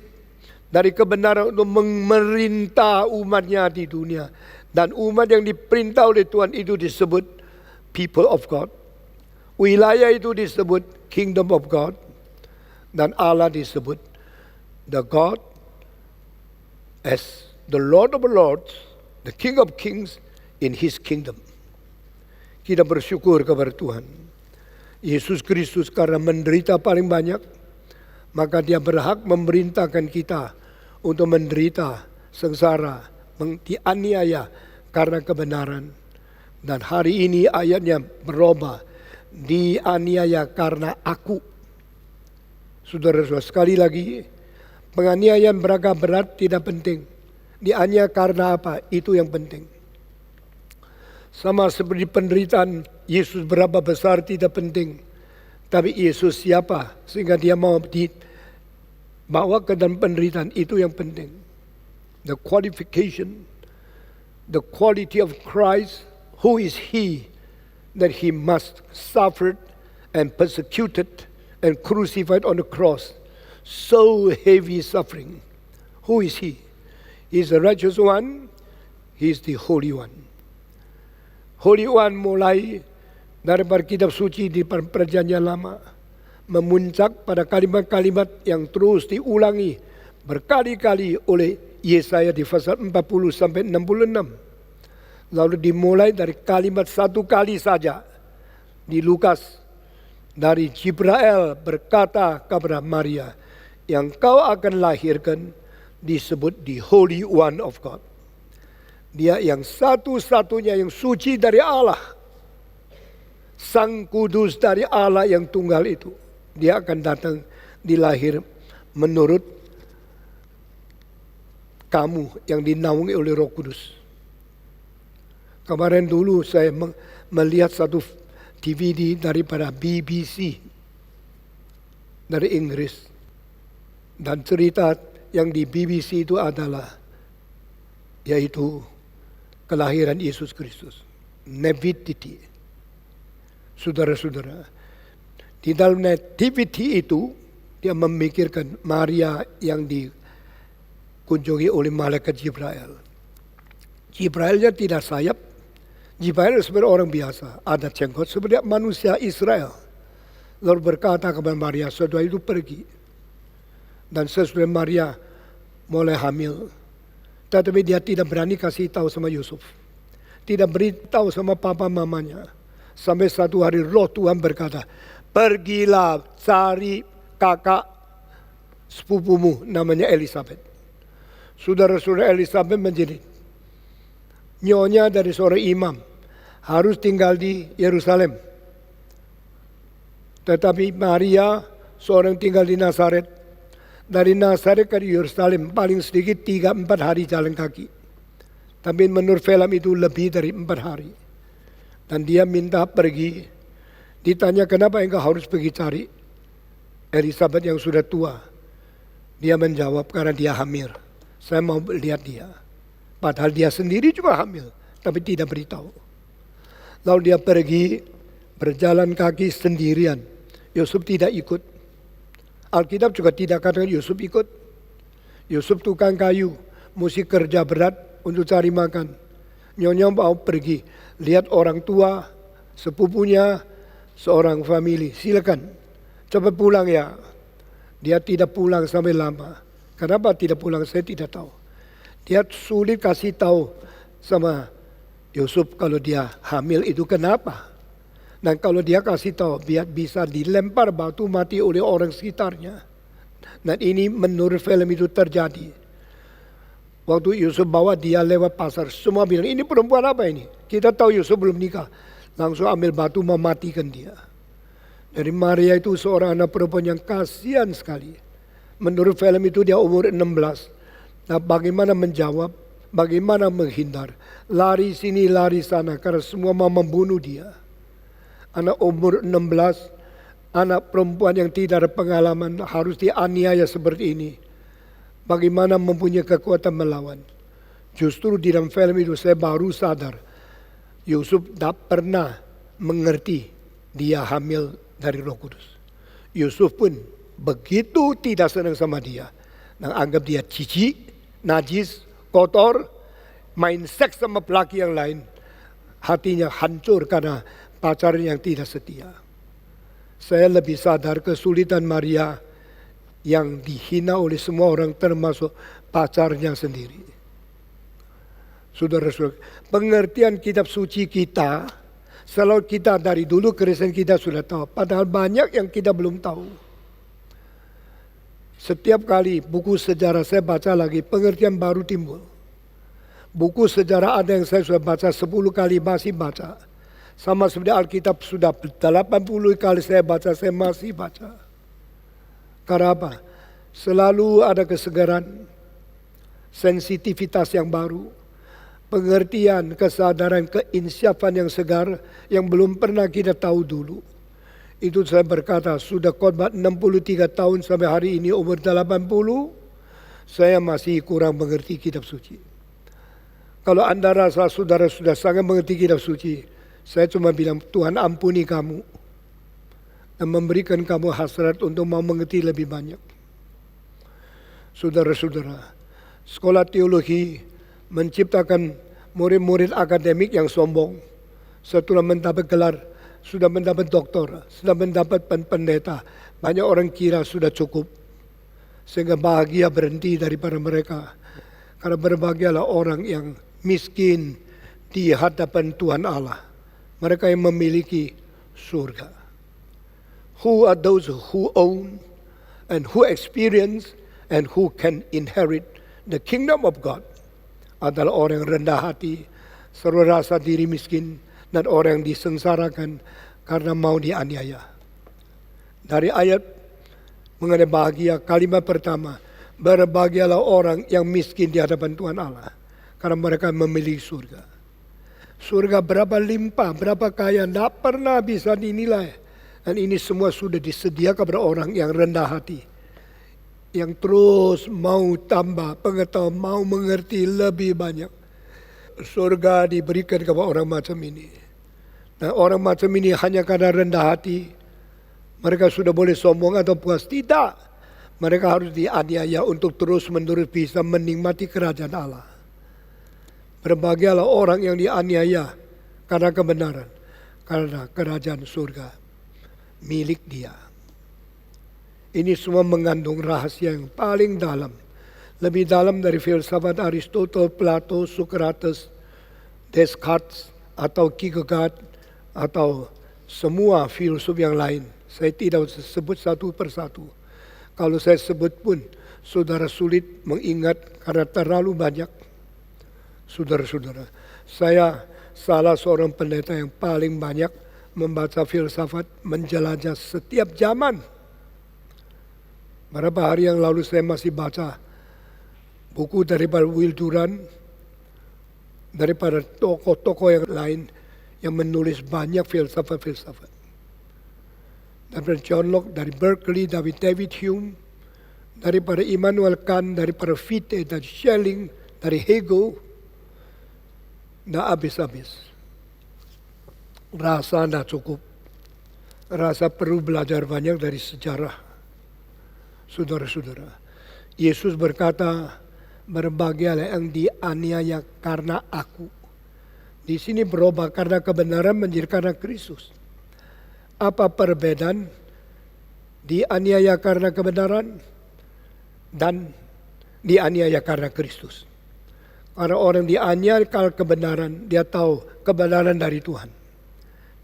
dari kebenaran untuk memerintah umatnya di dunia. Dan umat yang diperintah oleh Tuhan itu disebut people of God. Wilayah itu disebut Kingdom of God. Dan Allah disebut the God as the Lord of Lords, the King of Kings in His kingdom. Kita bersyukur kepada Tuhan. Yesus Kristus karena menderita paling banyak, maka Dia berhak memerintahkan kita untuk menderita, sengsara, dianiaya karena kebenaran. Dan hari ini ayatnya berubah, dianiaya karena aku. Saudara-saudara, sekali lagi, penganiayaan beragam berat tidak penting. Dianiaya karena apa? Itu yang penting. Sama seperti penderitaan Yesus berapa besar tidak penting. Tapi Yesus siapa sehingga Dia mau dibawa ke dalam penderitaan, itu yang penting. The qualification, the quality of Christ, who is He that He must suffer and persecuted and crucified on the cross. So heavy suffering. Who is He? He is the righteous one. He is the Holy One. Holy One mulai dari kitab suci di Perjanjian Lama, memuncak pada kalimat-kalimat yang terus diulangi berkali-kali oleh Yesaya di pasal 40 sampai 66. Lalu dimulai dari kalimat satu kali saja di Lukas, dari Jibril berkata kepada Maria, yang kau akan lahirkan disebut the Holy One of God. Dia yang satu-satunya yang suci dari Allah, Sang Kudus dari Allah yang tunggal itu. Dia akan datang dilahir menurut kamu yang dinaungi oleh Roh Kudus. Kemarin dulu saya melihat satu DVD daripada BBC dari Inggris. Dan cerita yang di BBC itu adalah yaitu kelahiran Yesus Kristus. Nativity. Saudara-saudara, di dalam nativity itu dia memikirkan Maria yang dikunjungi oleh malaikat Jibril. Jibrilnya tidak sayap. Jibril seperti orang biasa, ada jenggot seperti manusia Israel. Lalu berkata kepada Maria, setelah itu pergi. Dan sesudah Maria mulai hamil. Tetapi dia tidak berani kasih tahu sama Yusuf. Tidak beritahu sama papa mamanya. Sampai satu hari Roh Tuhan berkata, pergilah cari kakak sepupumu namanya Elizabeth. Saudara-saudara, Elizabeth menjadi nyonya dari seorang imam. Harus tinggal di Yerusalem. Tetapi Maria seorang tinggal di Nazaret. Dari Nazaret ke Yerusalem paling sedikit 3-4 hari jalan kaki. Tapi menurut film itu lebih dari 4 hari. Dan dia minta pergi. Ditanya kenapa engkau harus pergi cari Elizabeth yang sudah tua. Dia menjawab karena dia hamil. Saya mau lihat dia. Padahal dia sendiri juga hamil. Tapi tidak beritahu. Lalu dia pergi berjalan kaki sendirian. Yusuf tidak ikut. Alkitab juga tidak katakan Yusuf ikut. Yusuf tukang kayu, mesti kerja berat untuk cari makan. Nyonya mau pergi, lihat orang tua, sepupunya, seorang famili. Silakan, cepat pulang ya. Dia tidak pulang sampai lama. Kenapa tidak pulang saya tidak tahu. Dia sulit kasih tahu sama Yusuf kalau dia hamil itu kenapa. Dan kalau dia kasih tahu, biar bisa dilempar batu mati oleh orang sekitarnya. Dan ini menurut film itu terjadi. Waktu Yusuf bawa dia lewat pasar, semua bilang, ini perempuan apa ini? Kita tahu Yusuf belum nikah. Langsung ambil batu mematikan dia. Jadi Maria itu seorang anak perempuan yang kasihan sekali. Menurut film itu dia umur 16. Nah, bagaimana menjawab, bagaimana menghindar. Lari sini, lari sana, karena semua mau membunuh dia. Anak umur 16, anak perempuan yang tidak ada pengalaman harus dianiaya seperti ini. Bagaimana mempunyai kekuatan melawan. Justru di dalam film itu saya baru sadar. Yusuf tak pernah mengerti dia hamil dari Roh Kudus. Yusuf pun begitu tidak senang sama dia. Dan anggap dia cici, najis, kotor, main seks sama lelaki yang lain. Hatinya hancur karena pacarnya yang tidak setia. Saya lebih sadar kesulitan Maria yang dihina oleh semua orang termasuk pacarnya sendiri. Saudara-saudara, pengertian kitab suci kita, selalu kita dari dulu Kristen kita sudah tahu, padahal banyak yang kita belum tahu. Setiap kali buku sejarah saya baca lagi, pengertian baru timbul. Buku sejarah ada yang saya sudah baca 10 kali, masih baca. Sama seperti Alkitab sudah 80 kali saya baca, saya masih baca. Karena apa? Selalu ada kesegaran, sensitivitas yang baru, pengertian, kesadaran, keinsyafan yang segar yang belum pernah kita tahu dulu. Itu saya berkata, sudah khotbah 63 tahun sampai hari ini umur 80, saya masih kurang mengerti kitab suci. Kalau Anda rasa saudara sudah sangat mengerti kitab suci, saya cuma bilang, Tuhan ampuni kamu dan memberikan kamu hasrat untuk mau mengerti lebih banyak. Saudara-saudara, sekolah teologi menciptakan murid-murid akademik yang sombong. Setelah mendapat gelar, sudah mendapat doktor, sudah mendapat pendeta, banyak orang kira sudah cukup. Sehingga bahagia berhenti daripada mereka. Karena berbahagialah orang yang miskin di hadapan Tuhan Allah. Mereka yang memiliki surga. Who are those who own and who experience and who can inherit the kingdom of God? Adalah orang yang rendah hati, selalu rasa diri miskin, dan orang yang disengsarakan karena mau dianiaya. Dari ayat mengenai bahagia, kalimat pertama, berbahagialah orang yang miskin di hadapan Tuhan Allah, karena mereka memiliki surga. Surga berapa limpah, berapa kaya, tidak pernah bisa dinilai. Dan ini semua sudah disediakan kepada orang yang rendah hati. Yang terus mau tambah pengetahuan, mau mengerti lebih banyak. Surga diberikan kepada orang macam ini. Dan orang macam ini hanya karena rendah hati. Mereka sudah boleh sombong atau puas. Tidak. Mereka harus dianiaya untuk terus menerus bisa menikmati kerajaan Allah. Berbahagialah orang yang dianiaya karena kebenaran. Karena kerajaan surga milik dia. Ini semua mengandung rahasia yang paling dalam. Lebih dalam dari filsafat Aristotle, Plato, Socrates, Descartes, atau Kierkegaard, atau semua filsuf yang lain. Saya tidak sebut satu persatu. Kalau saya sebut pun, saudara sulit mengingat karena terlalu banyak. Saudara-saudara, saya salah seorang pendeta yang paling banyak membaca filsafat, menjelajah setiap zaman. Beberapa hari yang lalu saya masih baca buku daripada Will Durant, daripada tokoh-tokoh yang lain yang menulis banyak filsafat-filsafat. Daripada John Locke, dari Berkeley, dari David Hume, daripada Immanuel Kant, daripada Fichte, dari Schelling, dari Hegel, tidak habis-habis. Rasa tidak cukup. Rasa perlu belajar banyak dari sejarah. Saudara-saudara, Yesus berkata, berbahagialah yang dianiaya karena aku. Di sini berubah karena kebenaran menjadi karena Kristus. Apa perbedaan dianiaya karena kebenaran dan dianiaya karena Kristus? Karena orang dianiaya karena kebenaran, dia tahu kebenaran dari Tuhan.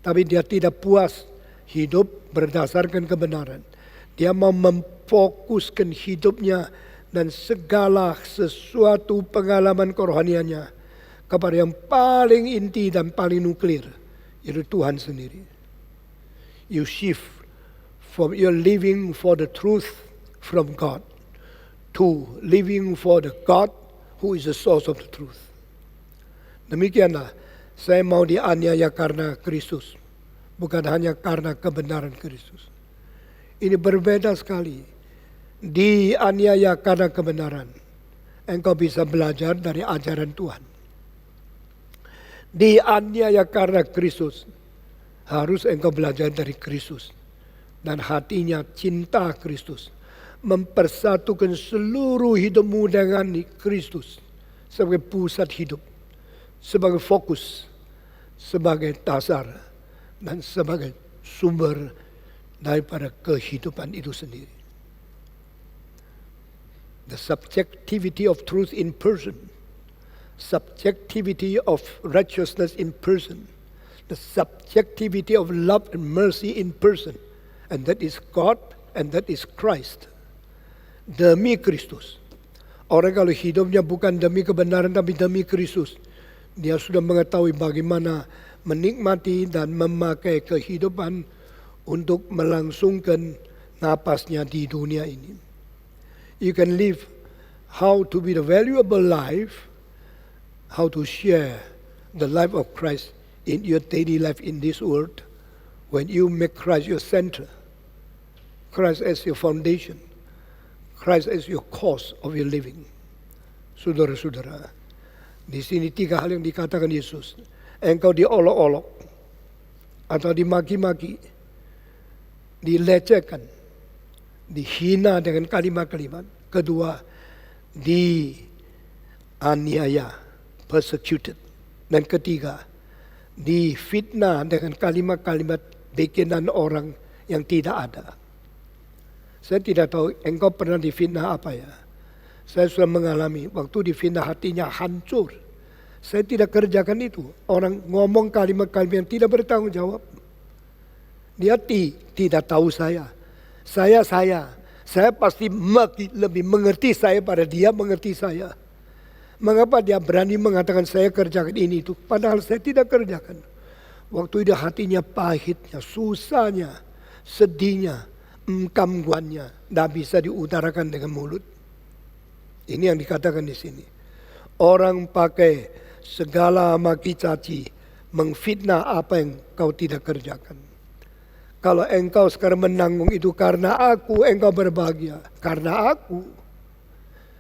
Tapi dia tidak puas hidup berdasarkan kebenaran. Dia mau memfokuskan hidupnya dan segala sesuatu pengalaman kerohaniannya kepada yang paling inti dan paling nuklir, yaitu Tuhan sendiri. You shift from your living for the truth from God to living for the God who is the source of the truth. Demikianlah, saya mau dianiaya karena Kristus, bukan hanya karena kebenaran Kristus. Ini berbeda sekali. Dianiaya karena kebenaran, engkau bisa belajar dari ajaran Tuhan. Dianiaya karena Kristus, harus engkau belajar dari Kristus. Dan hatinya cinta Kristus, mempersatukan seluruh hidupmu dengan Kristus sebagai pusat hidup, sebagai fokus, sebagai dasar, dan sebagai sumber daripada kehidupan itu sendiri. The subjectivity of truth in person, subjectivity of righteousness in person, the subjectivity of love and mercy in person, and that is God and that is Christ. Demi Kristus. Orang kalau hidupnya bukan demi kebenaran tapi demi Kristus, dia sudah mengetahui bagaimana menikmati dan memakai kehidupan untuk melangsungkan napasnya di dunia ini. You can live how to be the valuable life, how to share the life of Christ in your daily life in this world when you make Christ your center, Christ as your foundation, Christ as your cause of your living. Saudara-saudara, di sini 3 hal yang dikatakan Yesus. Engkau diolok-olok atau dimaki-maki, dilecehkan, dihina dengan kalimat-kalimat. Kedua, dianiaya, persecuted. Dan ketiga, difitnah dengan kalimat-kalimat bikinan orang yang tidak ada. Saya tidak tahu engkau pernah difitnah apa ya. Saya sudah mengalami waktu difitnah hatinya hancur. Saya tidak kerjakan itu. Orang ngomong kalimat-kalimat yang tidak bertanggung jawab. Dia tidak tahu saya. Saya pasti lebih mengerti saya pada dia mengerti saya. Mengapa dia berani mengatakan saya kerjakan ini itu, padahal saya tidak kerjakan. Waktu itu hatinya pahitnya, susahnya, sedihnya, kamguannya, tidak bisa diutarakan dengan mulut. Ini yang dikatakan di sini. Orang pakai segala maki caci, mengfitnah apa yang kau tidak kerjakan. Kalau engkau sekarang menanggung itu karena aku, engkau berbahagia. Karena aku.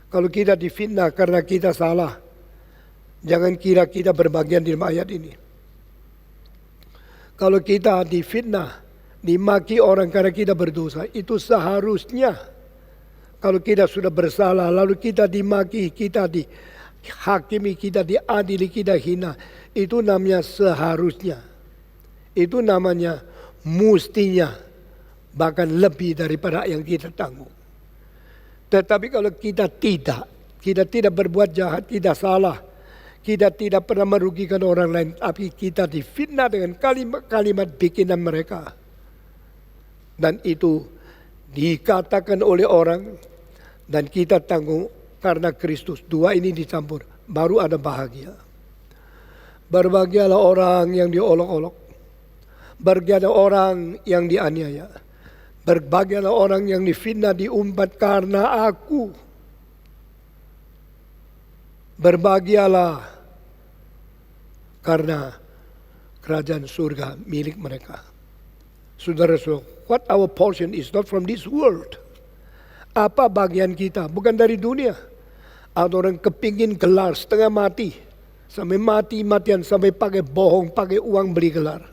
Kalau kita difitnah karena kita salah, jangan kira kita berbagian di dalam ayat ini. Kalau kita difitnah, dimaki orang karena kita berdosa, itu seharusnya. Kalau kita sudah bersalah, lalu kita dimaki, kita dihakimi, kita diadili, kita hina. Itu namanya seharusnya. Itu namanya mustinya. Bahkan lebih daripada yang kita tanggung. Tetapi kalau kita tidak berbuat jahat, tidak salah. Kita tidak pernah merugikan orang lain. Tapi kita difitnah dengan kalimat-kalimat bikinan mereka. Dan itu dikatakan oleh orang. Dan kita tanggung karena Kristus. Dua ini dicampur. Baru ada bahagia. Berbahagialah orang yang diolok-olok. Berbahagialah orang yang dianiaya. Berbahagialah orang yang difitnah, diumpat karena aku. Berbahagialah karena kerajaan surga milik mereka. Saudara-saudara, what our portion is not from this world. Apa bagian kita? Bukan dari dunia. Ada orang kepingin gelar setengah mati. Sampai mati-matian, sampai pakai bohong, pakai uang beli gelar.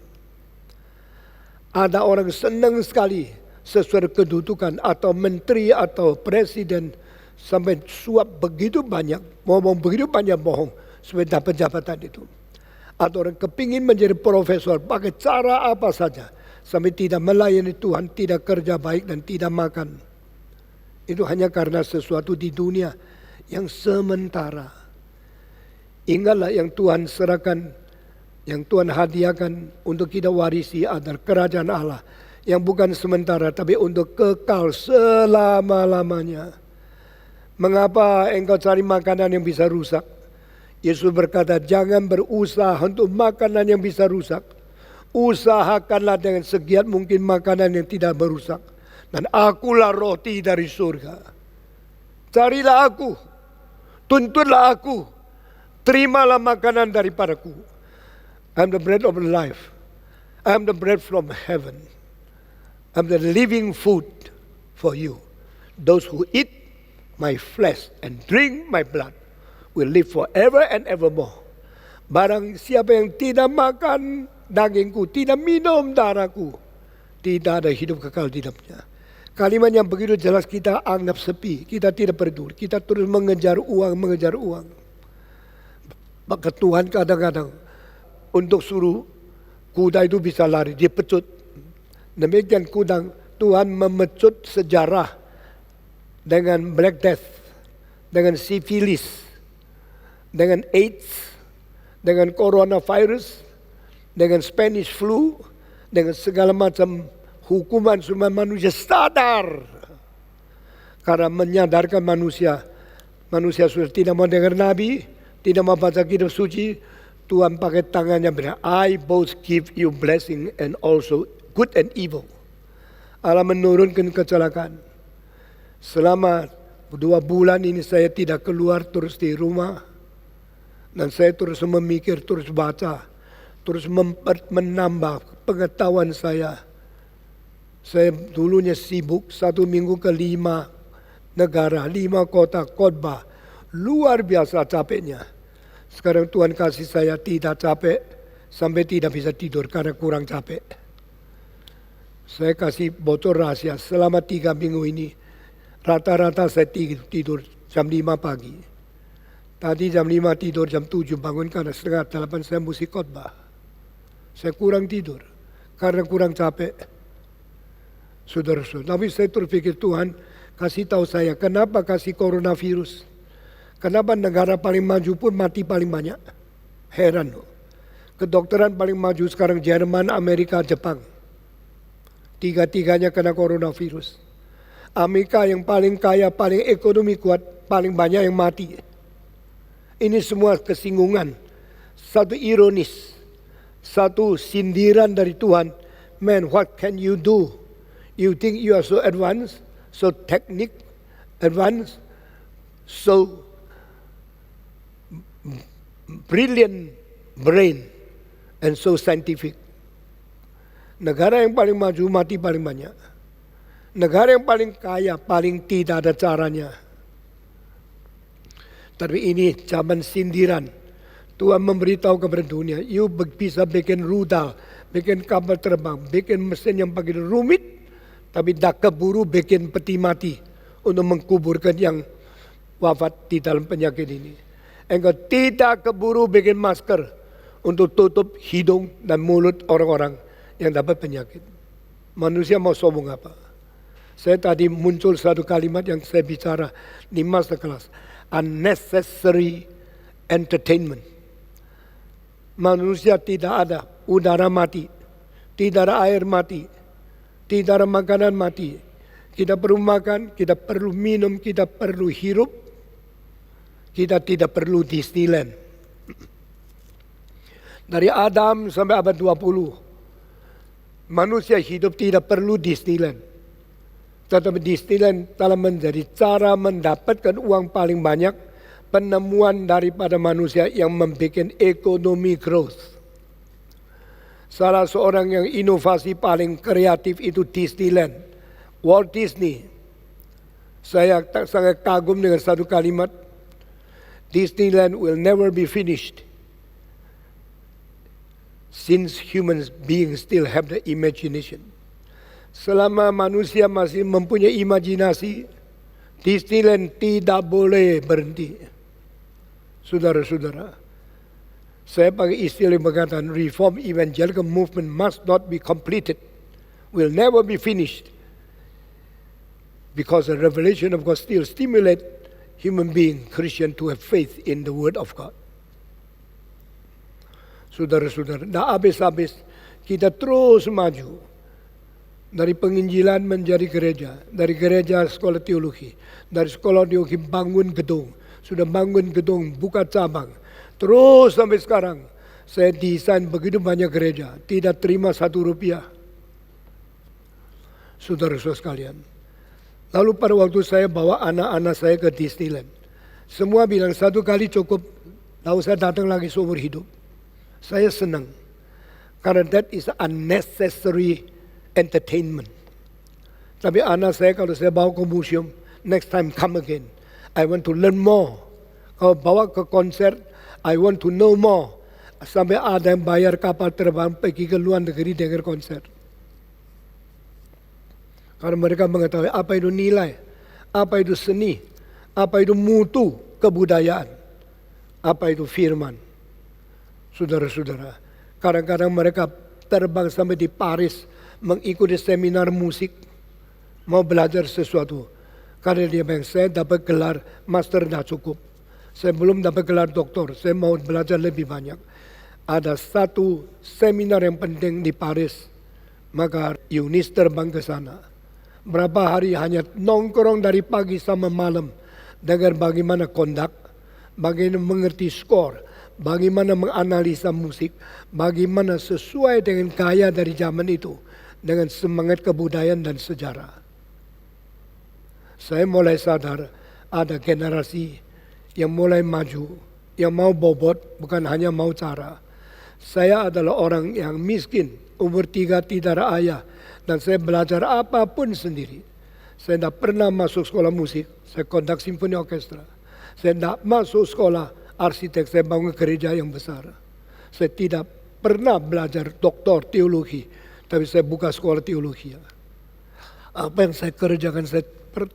Ada orang senang sekali sesuai kedudukan atau menteri atau presiden. Sampai suap begitu banyak, ngomong begitu banyak bohong supaya dapat jabatan itu. Atau orang kepingin menjadi profesor pakai cara apa saja. Sampai tidak melayani Tuhan, tidak kerja baik dan tidak makan. Itu hanya karena sesuatu di dunia yang sementara. Ingatlah yang Tuhan serahkan, yang Tuhan hadiahkan untuk kita warisi adalah kerajaan Allah. Yang bukan sementara tapi untuk kekal selama-lamanya. Mengapa engkau cari makanan yang bisa rusak? Yesus berkata, jangan berusaha untuk makanan yang bisa rusak. Usahakanlah dengan segiat mungkin makanan yang tidak merusak. Dan akulah roti dari surga. Carilah aku. Tuntutlah aku. Terimalah makanan daripadaku. I'm the bread of life. I'm the bread from heaven. I'm the living food for you. Those who eat my flesh and drink my blood will live forever and evermore. Barang siapa yang tidak makan dagingku, tidak minum darahku, tidak ada hidup kekal di dalamnya. Kalimat yang begitu jelas kita anggap sepi, kita tidak peduli, kita terus mengejar uang. Maka Tuhan kadang-kadang untuk suruh kuda itu bisa lari, dia pecut. Demikian Tuhan memecut sejarah dengan Black Death, dengan sifilis, dengan AIDS, dengan coronavirus, dengan Spanish flu, dengan segala macam hukuman supaya manusia sadar. Karena menyadarkan manusia sudah tidak mau dengar Nabi, tidak mau baca kitab suci, Tuhan pakai tangannya bilang, I both give you blessing and also good and evil. Allah menurunkan kecelakaan. Selama 2 bulan ini saya tidak keluar terus di rumah. Dan saya terus memikir, terus baca, terus menambah pengetahuan saya. Saya dulunya sibuk 1 minggu ke 5 negara, 5 kota khotbah. Luar biasa capeknya. Sekarang Tuhan kasih saya tidak capek, sampai tidak bisa tidur karena kurang capek. Saya kasih bocor rahasia, selama 3 minggu ini, rata-rata saya tidur jam 5 pagi. Tadi jam 5 tidur, jam 7 bangun karena 7:30 saya mesti khotbah. Saya kurang tidur karena kurang capek. Saudara-saudara, tapi saya terpikir Tuhan kasih tahu saya kenapa kasih coronavirus. Kenapa negara paling maju pun mati paling banyak. Heran loh. Kedokteran paling maju sekarang Jerman, Amerika, Jepang. 3-tiganya kena coronavirus. Amerika yang paling kaya, paling ekonomi kuat, paling banyak yang mati. Ini semua kesinggungan. Satu ironis. Satu sindiran dari Tuhan. Man, what can you do? You think you are so advanced, so advanced, so brilliant brain, and so scientific. Negara yang paling maju mati paling banyak. Negara yang paling kaya paling tidak ada caranya. Tapi ini zaman sindiran. Tuhan memberitahu kepada dunia, you bisa bikin rudal, bikin kapal terbang, bikin mesin yang pakai rumit, tapi tak keburu bikin peti mati untuk mengkuburkan yang wafat di dalam penyakit ini. Engkau tidak keburu bikin masker untuk tutup hidung dan mulut orang-orang yang dapat penyakit. Manusia mau sombong apa? Saya tadi muncul satu kalimat yang saya bicara di masterclass. Unnecessary entertainment. Manusia tidak ada udara mati, tidak ada air mati, tidak ada makanan mati. Kita perlu makan, kita perlu minum, kita perlu hirup. Kita tidak perlu Disneyland. Dari Adam sampai abad 20, manusia hidup tidak perlu Disneyland. Tetapi Disneyland telah menjadi cara mendapatkan uang paling banyak, penemuan daripada manusia yang membuat ekonomi growth. Salah seorang yang inovasi paling kreatif itu Disneyland, Walt Disney. Saya sangat kagum dengan satu kalimat, Disneyland will never be finished since human beings still have the imagination. Selama manusia masih mempunyai imajinasi, Disneyland tidak boleh berhenti. Saudara-saudara, saya pakai istilah yang mengatakan reform evangelical movement must not be completed, will never be finished, because the revelation of God still stimulate human being, Christian, to have faith in the word of God. Saudara-saudara, tidak habis-habis kita terus maju. Dari penginjilan menjadi gereja, dari gereja sekolah teologi, dari sekolah teologi bangun gedung, sudah bangun gedung, buka cabang, terus sampai sekarang. Saya desain begitu banyak gereja, tidak terima 1 rupiah. Saudara-saudara sekalian, lalu pada waktu saya bawa anak-anak saya ke Disneyland, semua bilang 1 kali cukup, tidak usah datang lagi seumur hidup. Saya senang, karena that is unnecessary entertainment. Tapi anak saya kalau saya bawa ke museum, next time come again. I want to learn more. Kalau bawa ke konser, I want to know more. Sampai ada yang bayar kapal terbang pergi ke luar negeri dengar konser. Karena mereka mengetahui apa itu nilai, apa itu seni, apa itu mutu kebudayaan, apa itu firman. Saudara-saudara, kadang-kadang mereka terbang sampai di Paris, mengikuti seminar musik. mau belajar sesuatu. Karena dia bilang, saya dapat gelar master tidak cukup. Saya belum dapat gelar doktor, saya mau belajar lebih banyak. Ada satu seminar yang penting di Paris, maka Yunis terbang ke sana. Berapa hari hanya nongkrong dari pagi sampai malam, dengar bagaimana kondak, bagaimana mengerti skor, bagaimana menganalisa musik, bagaimana sesuai dengan gaya dari zaman itu, dengan semangat kebudayaan dan sejarah. Saya mulai sadar ada generasi yang mulai maju, yang mau bobot, bukan hanya mau cara. Saya adalah orang yang miskin, umur 3 tidak ada ayah, dan saya belajar apapun sendiri. Saya tidak pernah masuk sekolah musik, saya kondak simfoni orkestra. Saya tidak masuk sekolah arsitek, saya bangun gereja yang besar. Saya tidak pernah belajar doktor teologi, tapi saya buka sekolah teologi. Apa yang saya kerjakan, saya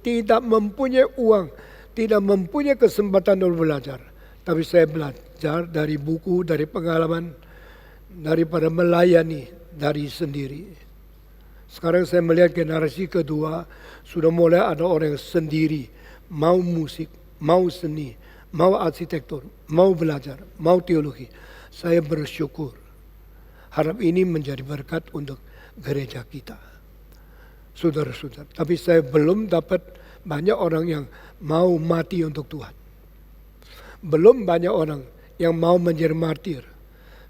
tidak mempunyai uang, tidak mempunyai kesempatan untuk belajar. Tapi saya belajar dari buku, dari pengalaman, daripada melayani dari sendiri. Sekarang saya melihat generasi kedua sudah mulai ada orang yang sendiri, mau musik, mau seni, mau arsitektur, mau belajar, mau teologi. Saya bersyukur. Harap ini menjadi berkat untuk gereja kita. Saudara-saudara, tapi saya belum dapat banyak orang yang mau mati untuk Tuhan. Belum banyak orang yang mau menjadi martir.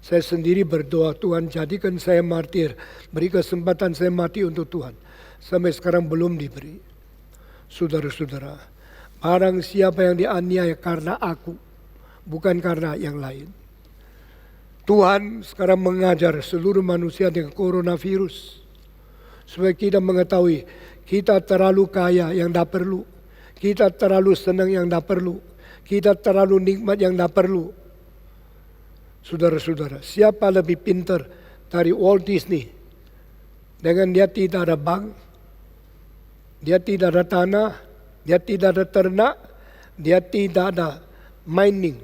Saya sendiri berdoa, Tuhan jadikan saya martir, beri kesempatan saya mati untuk Tuhan. Sampai sekarang belum diberi. Saudara-saudara, barang siapa yang dianiaya karena aku, bukan karena yang lain. Tuhan sekarang mengajar seluruh manusia dengan coronavirus. Supaya kita mengetahui, kita terlalu kaya yang tidak perlu. Kita terlalu senang yang tidak perlu. Kita terlalu nikmat yang tidak perlu. Saudara-saudara, siapa lebih pintar dari Walt Disney? Dengan dia tidak ada bank, dia tidak ada tanah, dia tidak ada ternak, dia tidak ada mining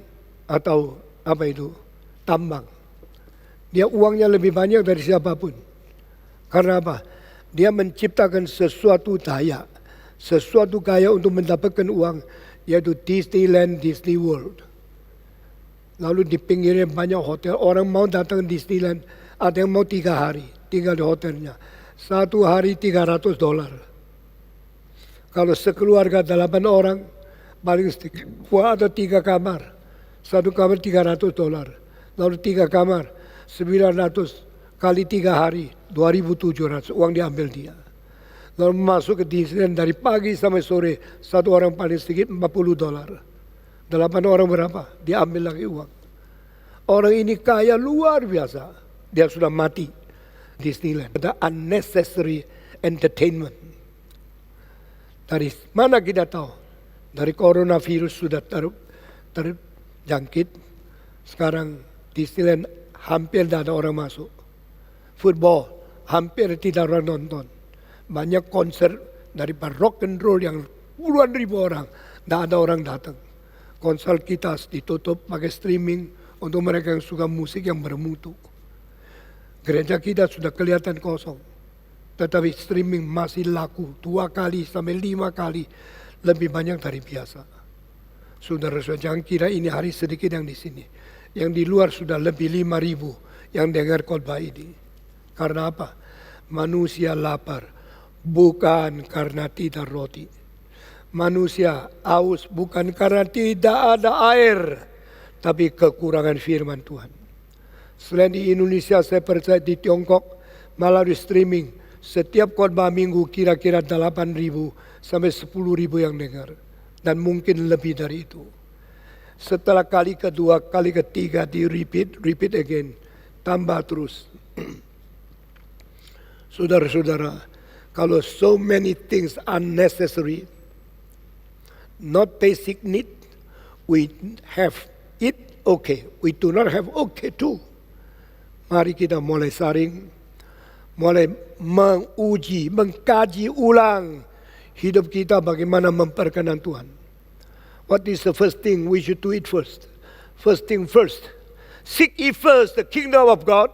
atau apa itu, tambang. Dia uangnya lebih banyak dari siapapun. Karena apa? Dia menciptakan sesuatu daya, sesuatu gaya untuk mendapatkan uang, yaitu Disneyland, Disney World. Lalu di pinggirnya banyak hotel, orang mau datang Disneyland, ada yang mau 3 hari tinggal di hotelnya. 1 hari $300. Kalau sekeluarga 8 orang, paling sedikit, ada 3 kamar. 1 kamar $300. Lalu 3 kamar, 900 kali 3 hari, 2.700, uang diambil dia. Lalu masuk ke Disneyland dari pagi sampai sore, 1 orang paling sedikit $40. 8 orang berapa? Diambil lagi uang. Orang ini kaya luar biasa. Dia sudah mati. Disneyland. Ada unnecessary entertainment. Dari mana kita tahu? Dari coronavirus sudah terjangkit. Sekarang Disneyland hampir tidak ada orang masuk. Football hampir tidak orang nonton. Banyak konser daripada rock and roll yang puluhan ribu orang. Tidak ada orang datang. Konser kita ditutup pakai streaming untuk mereka yang suka musik yang bermutu. Gereja kita sudah kelihatan kosong. Tetapi streaming masih laku 2 kali sampai 5 kali lebih banyak dari biasa. Saudara-saudara, jangan kira ini hari sedikit yang di sini. Yang di luar sudah lebih 5.000 yang dengar khotbah ini. Karena apa? Manusia lapar bukan karena tidak roti. Manusia haus bukan karena tidak ada air, tapi kekurangan firman Tuhan. Selain di Indonesia, saya percaya di Tiongkok melalui streaming, setiap khotbah minggu kira-kira 8.000 sampai 10.000 yang dengar. Dan mungkin lebih dari itu. Setelah kali kedua, kali ketiga di repeat again, tambah terus. Saudara-saudara, kalau so many things unnecessary, not basic need, we have it okay. We do not have okay too. Mari kita mulai saring, mulai menguji, mengkaji ulang hidup kita bagaimana memperkenan Tuhan. What is the first thing we should do it first? First thing first. Seek ye first the kingdom of God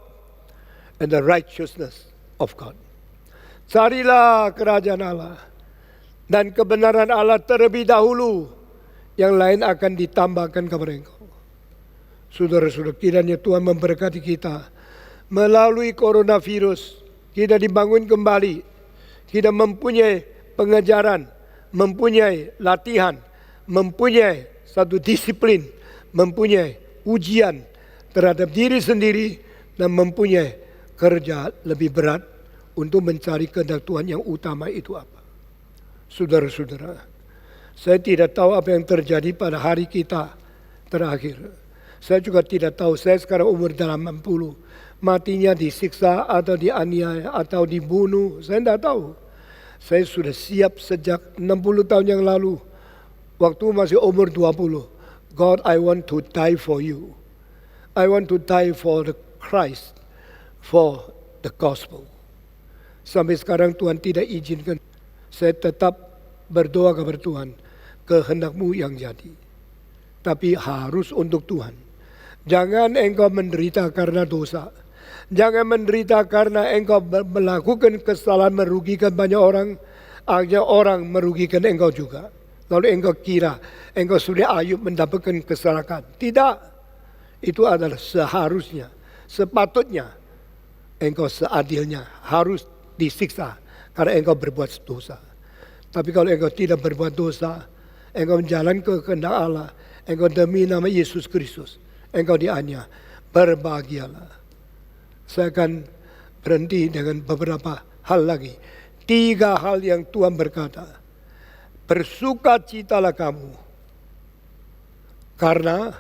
and the righteousness of God. Carilah kerajaan Allah dan kebenaran Allah terlebih dahulu, yang lain akan ditambahkan kepada engkau. Saudara-saudara, kiranya Tuhan memberkati kita. Melalui coronavirus, kita dibangun kembali. Kita mempunyai pengajaran, mempunyai latihan, mempunyai satu disiplin, mempunyai ujian terhadap diri sendiri, dan mempunyai kerja lebih berat untuk mencari kehendak Tuhan yang utama itu apa. Saudara-saudara, saya tidak tahu apa yang terjadi pada hari kita terakhir. Saya juga tidak tahu, saya sekarang umur 80, matinya disiksa atau dianiaya atau dibunuh, saya tidak tahu. Saya sudah siap sejak 60 tahun yang lalu, waktu masih umur 20. God, I want to die for you. I want to die for the Christ, for the gospel. Sampai sekarang Tuhan tidak izinkan. Saya tetap berdoa kepada Tuhan, kehendak-Mu yang jadi. Tapi harus untuk Tuhan. Jangan engkau menderita karena dosa. Jangan menderita karena engkau melakukan kesalahan merugikan banyak orang. Akhirnya orang merugikan engkau juga. Lalu engkau kira engkau sudah ayub mendapatkan kesalahan. Tidak. Itu adalah seharusnya, sepatutnya engkau seadilnya harus disiksa karena engkau berbuat dosa. Tapi kalau engkau tidak berbuat dosa, engkau menjalankan kehendak Allah, engkau demi nama Yesus Kristus, engkau dianiaya, berbahagialah. Saya akan berhenti dengan beberapa hal lagi. 3 hal yang Tuhan berkata. Bersukacitalah kamu, karena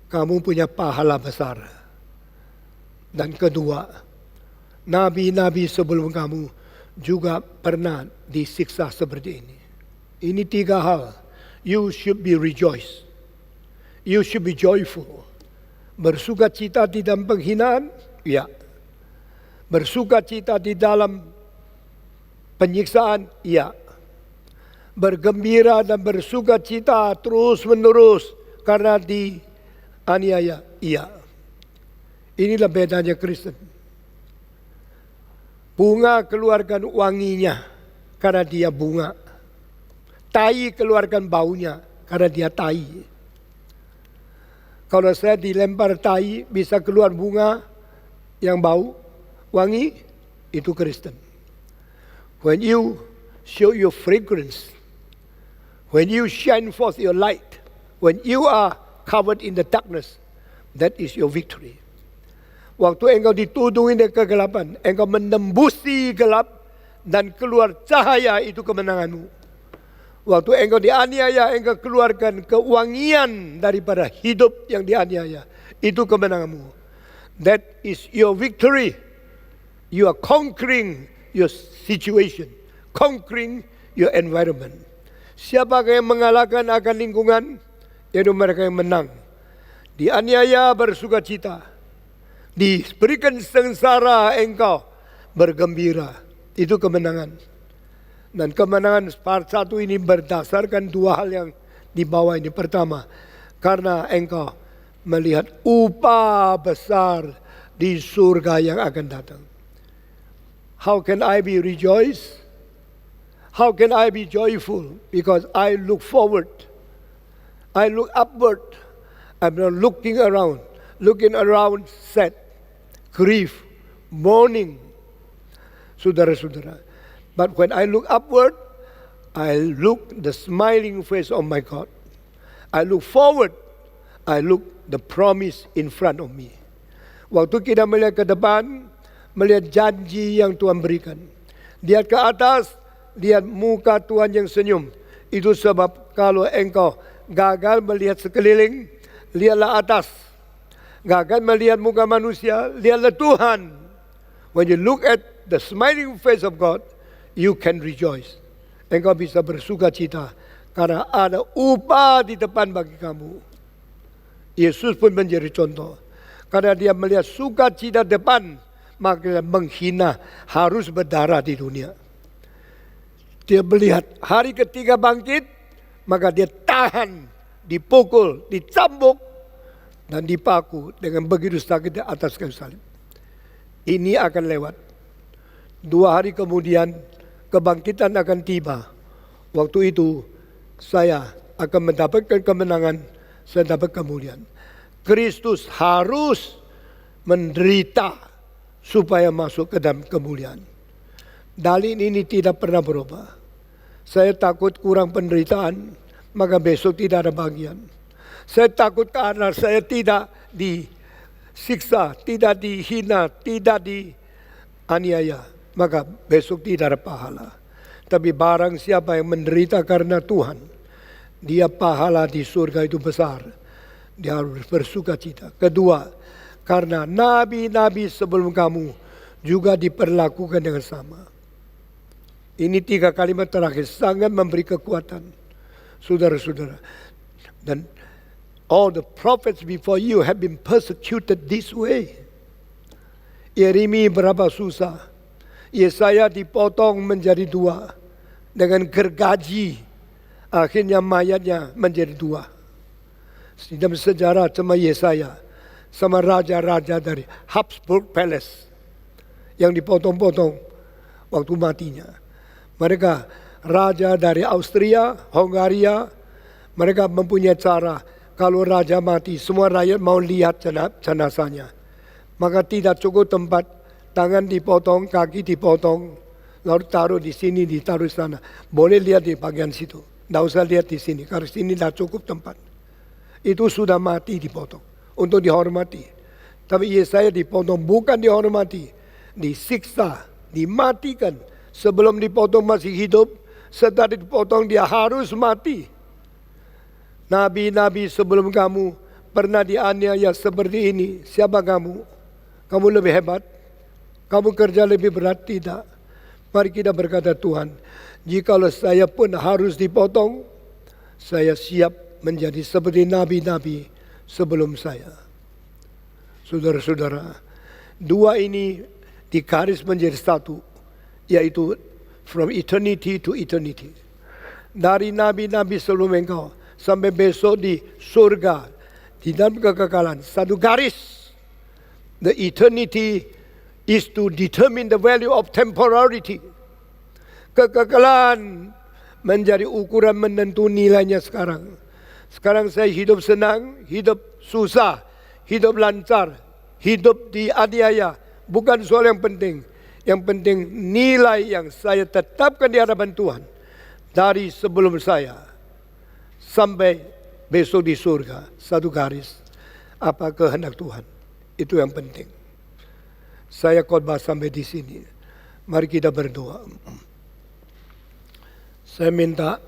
kamu punya pahala besar. Dan kedua, nabi-nabi sebelum kamu juga pernah disiksa seperti ini. Ini 3 hal. You should be rejoiced. You should be joyful. Bersukacita di dalam penghinaan? Ya. Bersukacita di dalam penyiksaan? Ya. Bergembira dan bersukacita terus menerus karena dianiaya? Iya. Inilah bedanya Kristen. Bunga keluarkan wanginya karena dia bunga. Tai keluarkan baunya karena dia tai. Kalau saya dilempar tai bisa keluar bunga yang bau, wangi, itu Kristen. When you show your fragrance, when you shine forth your light, when you are covered in the darkness, that is your victory. Waktu engkau ditudungi dengan kegelapan, engkau menembusi gelap dan keluar cahaya, itu kemenanganmu. Waktu engkau dianiaya, engkau keluarkan kewangian daripada hidup yang dianiaya, itu kemenanganmu. That is your victory. You are conquering your situation, conquering your environment. Siapakah yang mengalahkan akan lingkungan? Yaitu mereka yang menang. Dianiaya bersukacita, diberikan sengsara engkau bergembira. Itu kemenangan. Dan kemenangan part 1 ini berdasarkan 2 hal yang di bawah ini. Pertama, karena engkau melihat upah besar di surga yang akan datang. How can I be rejoiced? How can I be joyful? Because I look forward. I look upward. I'm not looking around. Looking around sad, grief, mourning. Saudara-saudara. But when I look upward, I look the smiling face of my God. I look forward. I look the promise in front of me. Waktu kita melihat ke depan, melihat janji yang Tuhan berikan. Lihat ke atas, lihat muka Tuhan yang senyum. Itu sebab kalau engkau gagal melihat sekeliling, lihatlah atas. Gagal melihat muka manusia, lihatlah Tuhan. When you look at the smiling face of God, you can rejoice. Engkau bisa bersukacita karena ada upah di depan bagi kamu. Yesus pun menjadi contoh. Karena dia melihat sukacita depan, maka dia menghina harus berdarah di dunia. Dia melihat hari ketiga bangkit, maka dia tahan, dipukul, dicambuk, dan dipaku dengan begitu sakit di atas kayu salib. Ini akan lewat. 2 hari kemudian kebangkitan akan tiba. Waktu itu saya akan mendapatkan kemenangan, saya dapat kemuliaan. Kristus harus menderita supaya masuk ke dalam kemuliaan. Dalil ini tidak pernah berubah. Saya takut kurang penderitaan, maka besok tidak ada bagian. Saya takut karena saya tidak disiksa, tidak dihina, tidak dianiaya, maka besok tidak ada pahala. Tapi barang siapa yang menderita karena Tuhan, dia pahala di surga itu besar. Dia harus bersuka cita. Kedua, karena nabi-nabi sebelum kamu juga diperlakukan dengan sama. Ini 3 kalimat terakhir sangat memberi kekuatan, saudara-saudara. Dan all the prophets before you have been persecuted this way. Yeremia berapa susah. Yesaya dipotong menjadi 2 dengan gergaji. Akhirnya mayatnya menjadi 2. Dalam sejarah sama Yesaya, sama raja-raja dari Habsburg Palace yang dipotong-potong waktu matinya. Mereka raja dari Austria, Hongaria, mereka mempunyai cara kalau raja mati, semua rakyat mau lihat jenazahnya. Maka tidak cukup tempat, tangan dipotong, kaki dipotong, lalu taruh di sini, ditaruh di sana. Boleh lihat di bagian situ, tidak usah lihat di sini, karena sini tidak cukup tempat. Itu sudah mati dipotong, untuk dihormati. Tapi Yesaya dipotong bukan dihormati, disiksa, dimatikan. Sebelum dipotong masih hidup, setelah dipotong dia harus mati. Nabi-nabi sebelum kamu pernah dianiaya seperti ini. Siapa kamu? Kamu lebih hebat? Kamu kerja lebih berat? Tidak. Mari kita berkata, Tuhan, jikalau saya pun harus dipotong, saya siap menjadi seperti nabi-nabi sebelum saya. Saudara-saudara, 2 ini dikaris menjadi 1. Yaitu from eternity to eternity. Dari nabi-nabi sebelum engkau sampai besok di surga, di dalam kekekalan. 1 garis. The eternity is to determine the value of temporality. Kekekalan menjadi ukuran menentu nilainya sekarang. Sekarang saya hidup senang, hidup susah, hidup lancar, hidup dianiaya. Bukan soal yang penting. Yang penting nilai yang saya tetapkan di hadapan Tuhan dari sebelum saya sampai besok di surga, 1 garis. Apa kehendak Tuhan? Itu yang penting. Saya khotbah sampai di sini. Mari kita berdoa. Saya minta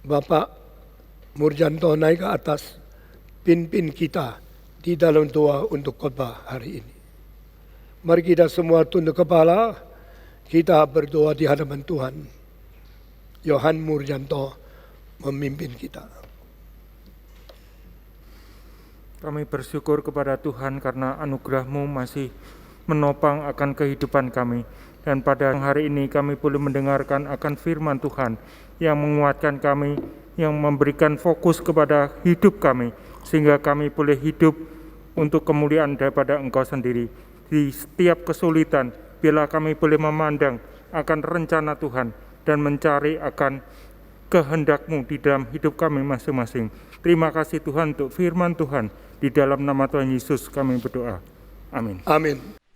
Bapak Murjanto naik ke atas, pimpin kita di dalam doa untuk khotbah hari ini. Mari kita semua tunduk kepala, kita berdoa di hadapan Tuhan. Yohan Murjanto memimpin kita. Kami bersyukur kepada Tuhan karena anugerah-Mu masih menopang akan kehidupan kami. Dan pada hari ini kami boleh mendengarkan akan firman Tuhan yang menguatkan kami, yang memberikan fokus kepada hidup kami, sehingga kami boleh hidup untuk kemuliaan daripada Engkau sendiri. Di setiap kesulitan, biarlah kami boleh memandang akan rencana Tuhan dan mencari akan kehendak-Mu di dalam hidup kami masing-masing. Terima kasih Tuhan untuk firman Tuhan. Di dalam nama Tuhan Yesus kami berdoa. Amin. Amin.